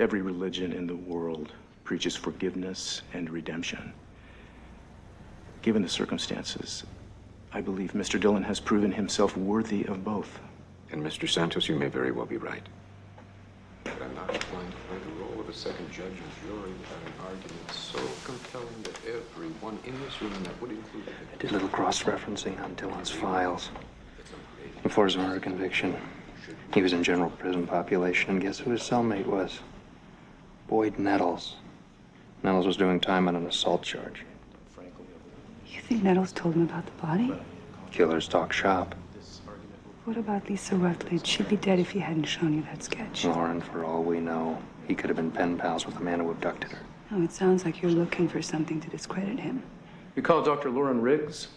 Every religion in the world preaches forgiveness and redemption. Given the circumstances, I believe Mr. Dillon has proven himself worthy of both. And Mr. Santos, you may very well be right. But I'm not inclined to play the role of a second judge and jury without an argument so compelling that everyone in this room, that would include the I did a little cross-referencing on Dillon's files. Before his murder conviction, he was in general prison population, and guess who his cellmate was? Boyd Nettles. Nettles was doing time on an assault charge. You think Nettles told him about the body? Killers talk shop. What about Lisa Rutledge? She'd be dead if he hadn't shown you that sketch. Lauren, for all we know, he could have been pen pals with the man who abducted her. Oh, it sounds like you're looking for something to discredit him. You call Dr. Lauren Riggs?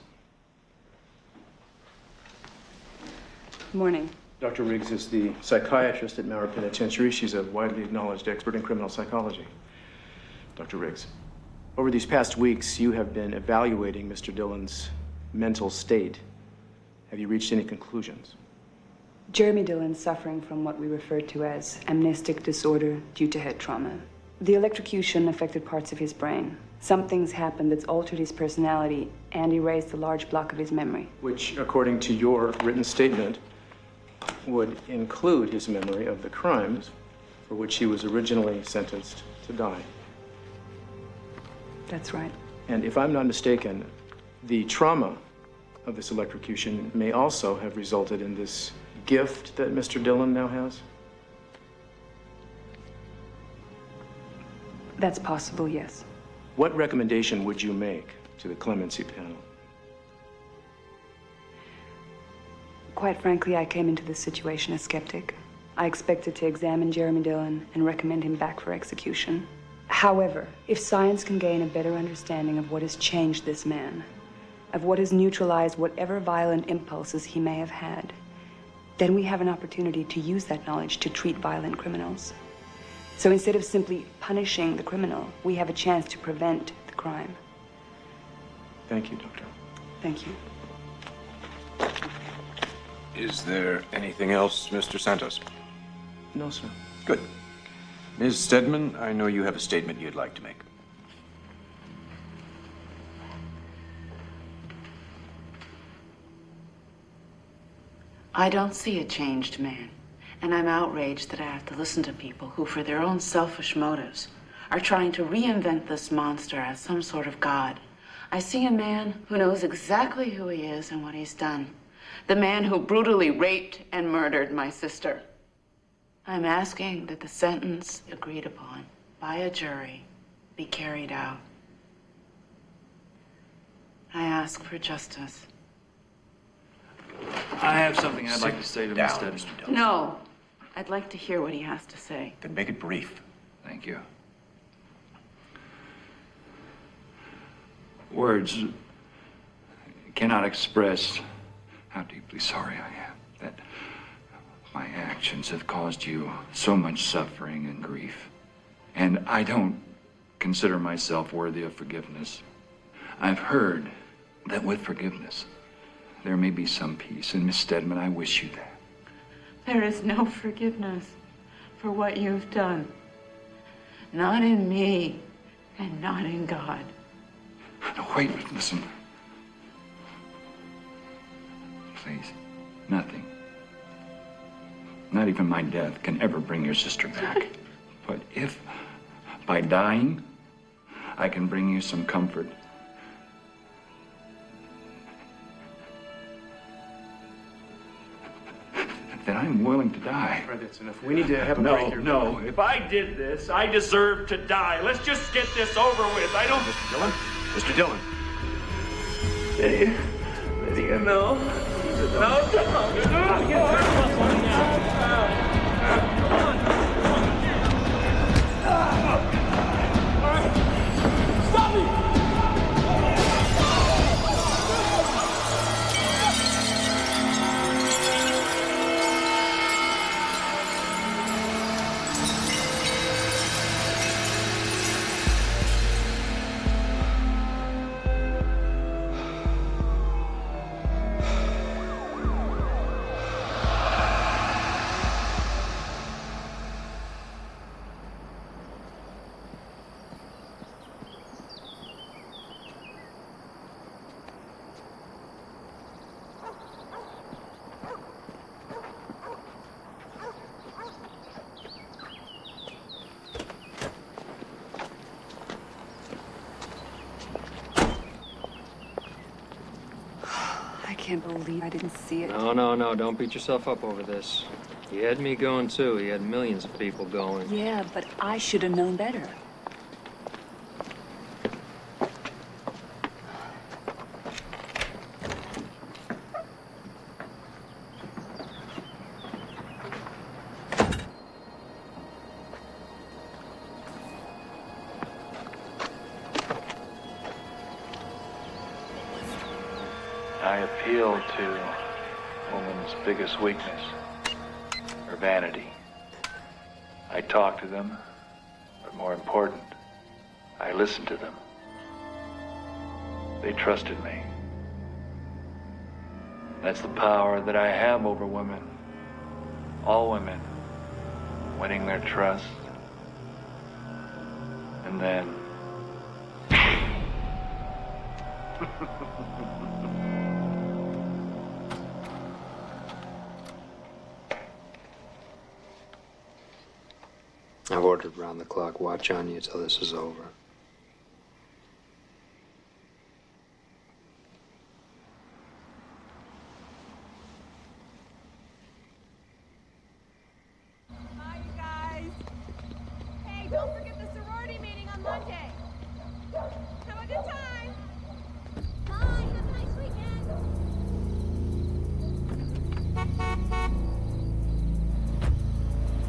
Morning. Dr. Riggs is the psychiatrist at Mauer Penitentiary. She's a widely acknowledged expert in criminal psychology. Dr. Riggs, over these past weeks, you have been evaluating Mr. Dillon's mental state. Have you reached any conclusions? Jeremy Dillon's suffering from what we refer to as amnestic disorder due to head trauma. The electrocution affected parts of his brain. Something's happened that's altered his personality and erased a large block of his memory. Which, according to your written statement, would include his memory of the crimes for which he was originally sentenced to die. That's right. And if I'm not mistaken, the trauma of this electrocution may also have resulted in this gift that Mr. Dillon now has? That's possible, yes. What recommendation would you make to the clemency panel? Quite frankly, I came into this situation a skeptic. I expected to examine Jeremy Dillon and recommend him back for execution. However, if science can gain a better understanding of what has changed this man, of what has neutralized whatever violent impulses he may have had, then we have an opportunity to use that knowledge to treat violent criminals. So instead of simply punishing the criminal, we have a chance to prevent the crime. Thank you, Doctor. Thank you. Is there anything else, Mr. Santos? No, sir. Good. Ms. Stedman, I know you have a statement you'd like to make. I don't see a changed man, and I'm outraged that I have to listen to people who, for their own selfish motives, are trying to reinvent this monster as some sort of god. I see a man who knows exactly who he is and what he's done. The man who brutally raped and murdered my sister. I'm asking that the sentence agreed upon by a jury be carried out. I ask for justice. I have something I'd like to say to Mr. Stedman. No, I'd like to hear what he has to say. Then make it brief. Thank you. Words cannot express how deeply sorry I am that my actions have caused you so much suffering and grief. And I don't consider myself worthy of forgiveness. I've heard that with forgiveness, there may be some peace. And Miss Stedman, I wish you that. There is no forgiveness for what you've done. Not in me, and not in God. No, wait, listen. Please, nothing. Not even my death can ever bring your sister back. But if, by dying, I can bring you some comfort, then I'm willing to die. All right, that's enough. We need to have a break here. No. If I did this, I deserve to die. Let's just get this over with. I don't... Mr. Dillon? Mr. Dillon. Lydia, no. Stop me! I can't believe I didn't see it. No, don't beat yourself up over this. He had me going, too. He had millions of people going. Yeah, but I should have known better. I appeal to woman's biggest weakness, her vanity. I talk to them, but more important, I listen to them. They trusted me. That's the power that I have over women. All women. Winning their trust. And then... I've ordered round-the-clock watch on you till this is over. Hi, you guys. Hey, don't forget the sorority meeting on Monday. Have a good time. Bye. Have a nice weekend.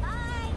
Bye.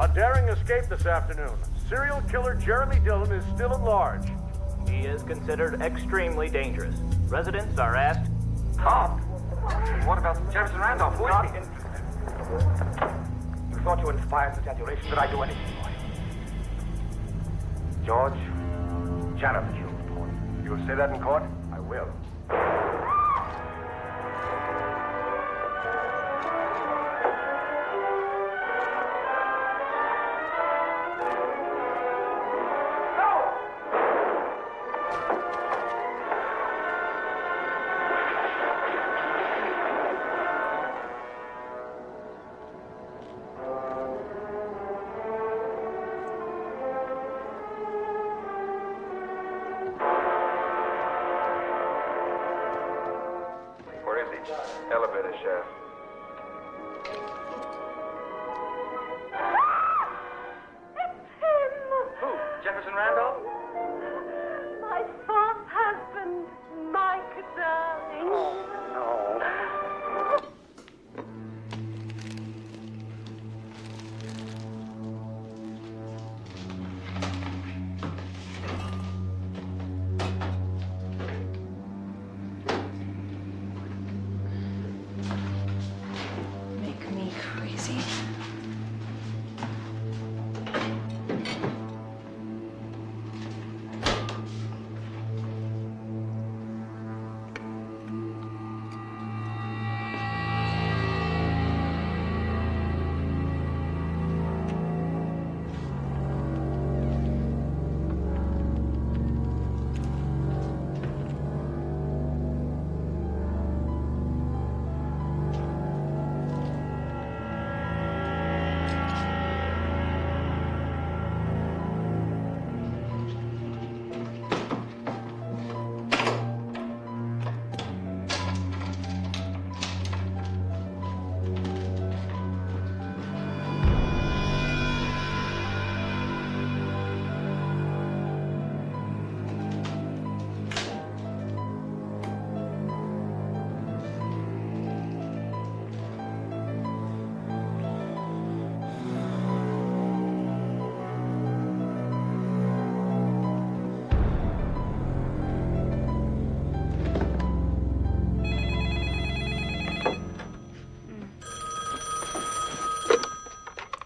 A daring escape this afternoon. Serial killer Jeremy Dillon is still at large. He is considered extremely dangerous. Residents are asked... Bob! What about Jefferson Randolph? Who is he? You thought you inspired such adulation that I'd do anything for you. George, Janet killed the boy. You'll say that in court? I will. Elevator shaft. Who? Jefferson Randolph? My fourth husband, Mike, darling. No. Make me crazy.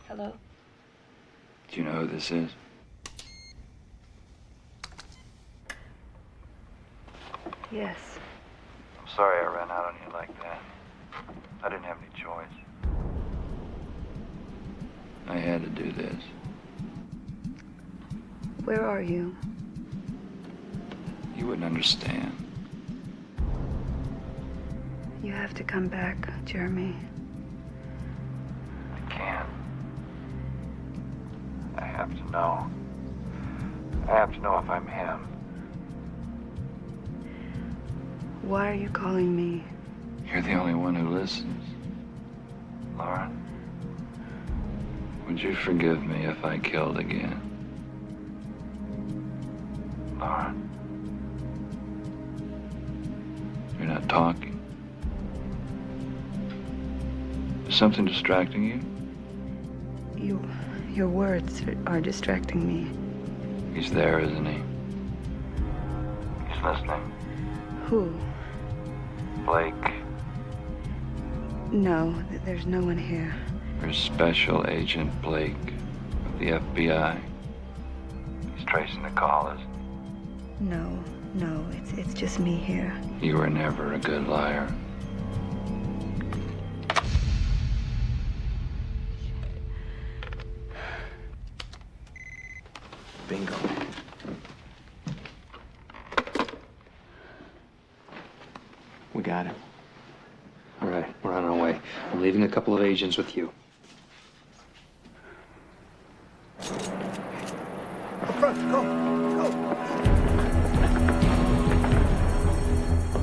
Hello? Do you know who this is? Yes. I'm sorry I ran out on you like that. I didn't have any choice. I had to do this. Where are you? You wouldn't understand. You have to come back, Jeremy. I can't. I have to know. I have to know if I'm him. Why are you calling me? You're the only one who listens. Lauren, would you forgive me if I killed again? Lauren, you're not talking. Is something distracting you? Your words are distracting me. He's there, isn't he? He's listening. Who? Blake. No, there's no one here. There's Special Agent Blake of the FBI. He's tracing the call, isn't he? No, it's just me here. You were never a good liar. Bingo. We got him. All right, we're on our way. I'm leaving a couple of agents with you. Up front, go, go.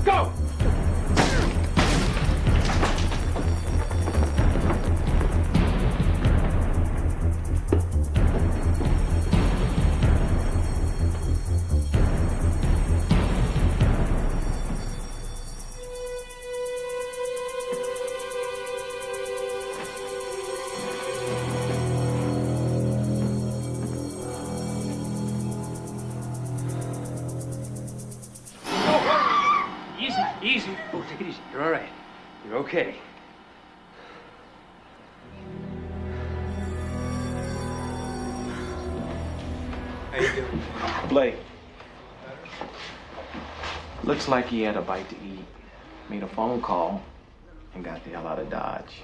Go! You're okay. How you doing? Blake. Looks like he had a bite to eat, made a phone call, and got the hell out of Dodge.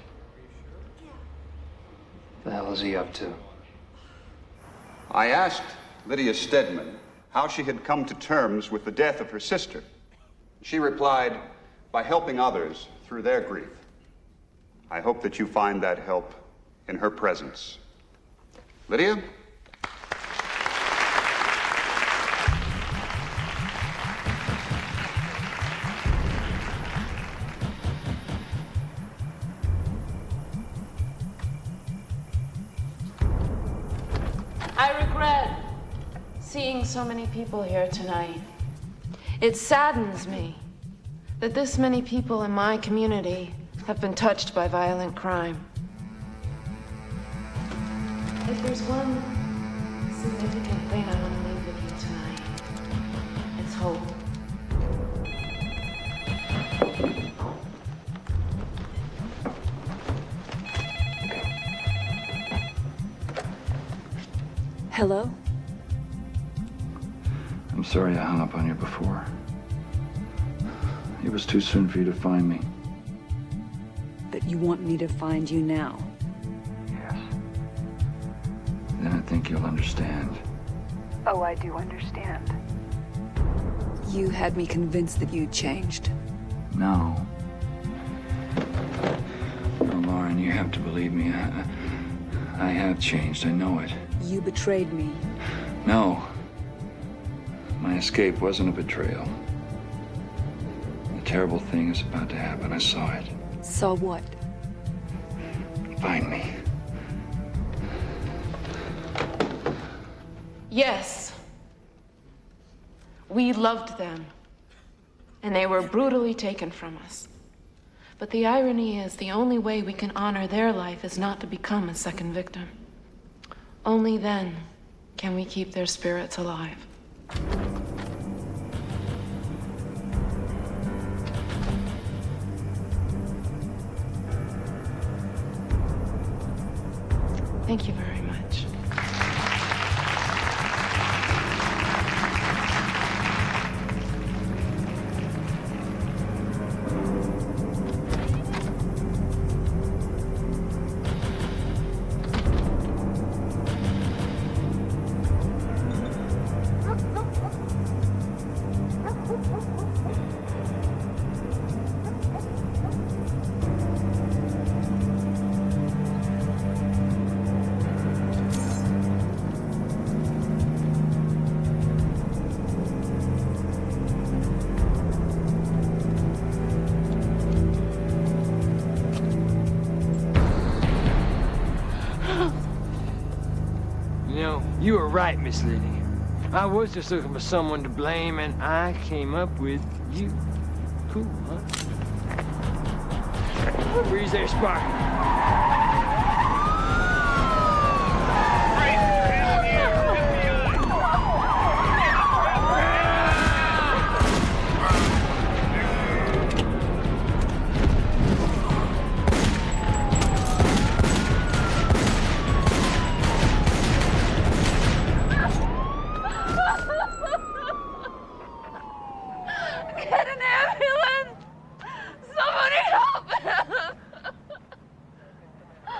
The hell is he up to? I asked Lydia Stedman how she had come to terms with the death of her sister. She replied, by helping others through their grief. I hope that you find that help in her presence. Lydia? I regret seeing so many people here tonight. It saddens me that this many people in my community have been touched by violent crime. If there's one significant thing I want to leave with you tonight, it's hope. Hello? I'm sorry I hung up on you before. It was too soon for you to find me. But you want me to find you now? Yes. Then I think you'll understand. Oh, I do understand. You had me convinced that you'd changed. No. Oh, Lauren, you have to believe me. I have changed. I know it. You betrayed me. No. My escape wasn't a betrayal. A terrible thing is about to happen. I saw it. Saw what? Find me. Yes. We loved them, and they were brutally taken from us. But the irony is, the only way we can honor their life is not to become a second victim. Only then can we keep their spirits alive. Thank you very much. You were right, Miss Lydia. I was just looking for someone to blame, and I came up with you. Cool, huh? Breeze there, Spark. Get an ambulance! Somebody help him!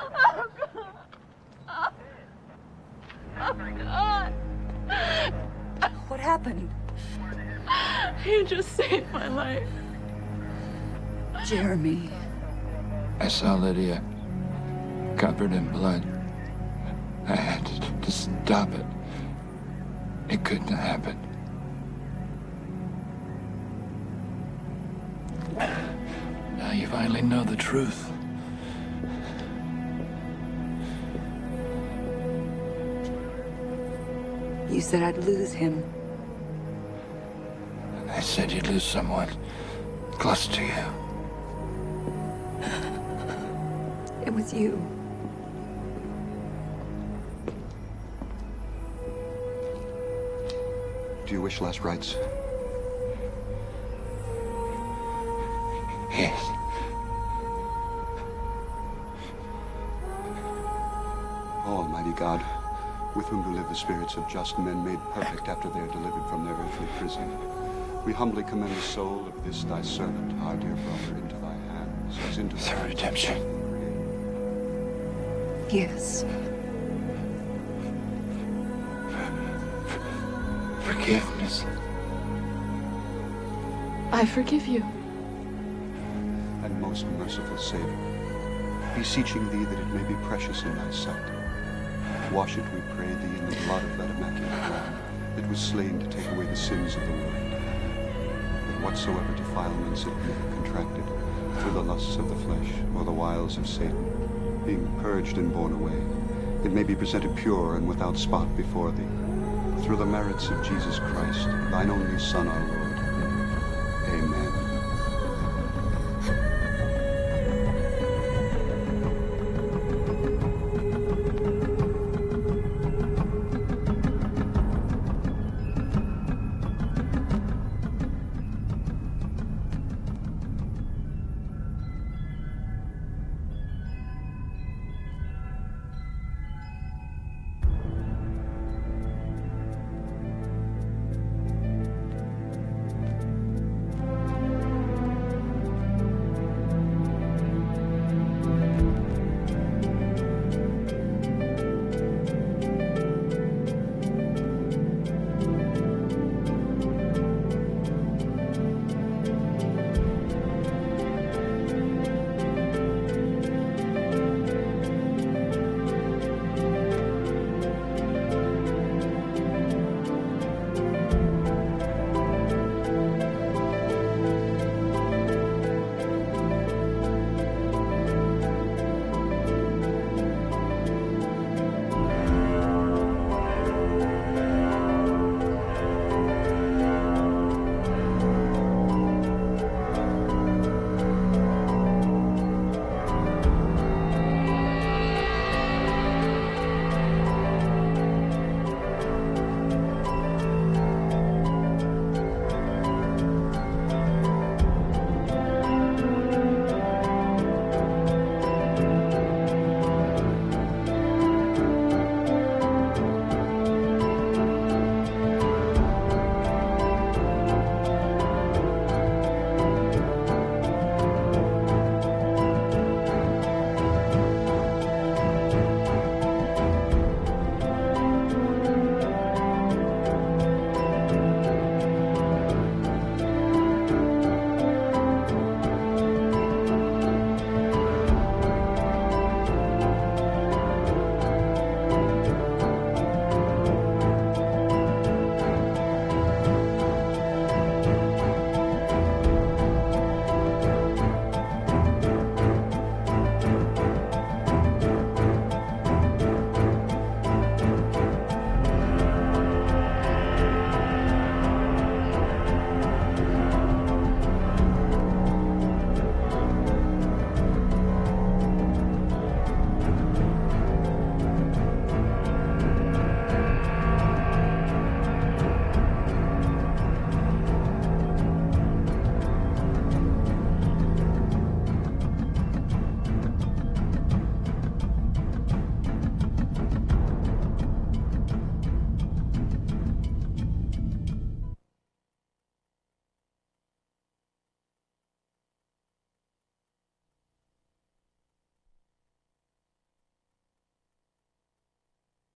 Oh, God. Oh, God. What happened? You just saved my life. Jeremy. I saw Lydia covered in blood. I had to stop it. It couldn't have happened. Now you finally know the truth. You said I'd lose him. I said you'd lose someone close to you. It was you. Do you wish last rites? Yes. Almighty God, with whom do live the spirits of just men made perfect after they are delivered from their earthly prison, we humbly commend the soul of this thy servant, our dear brother, into thy hands, as into thy redemption. Yes. Forgiveness. I forgive you. And most merciful Savior, beseeching thee that it may be precious in thy sight, wash it, we pray thee, in the blood of that immaculate Lamb that was slain to take away the sins of the world, that whatsoever defilements it may have contracted through the lusts of the flesh or the wiles of Satan, being purged and borne away, it may be presented pure and without spot before thee, through the merits of Jesus Christ, thine only Son, our Lord.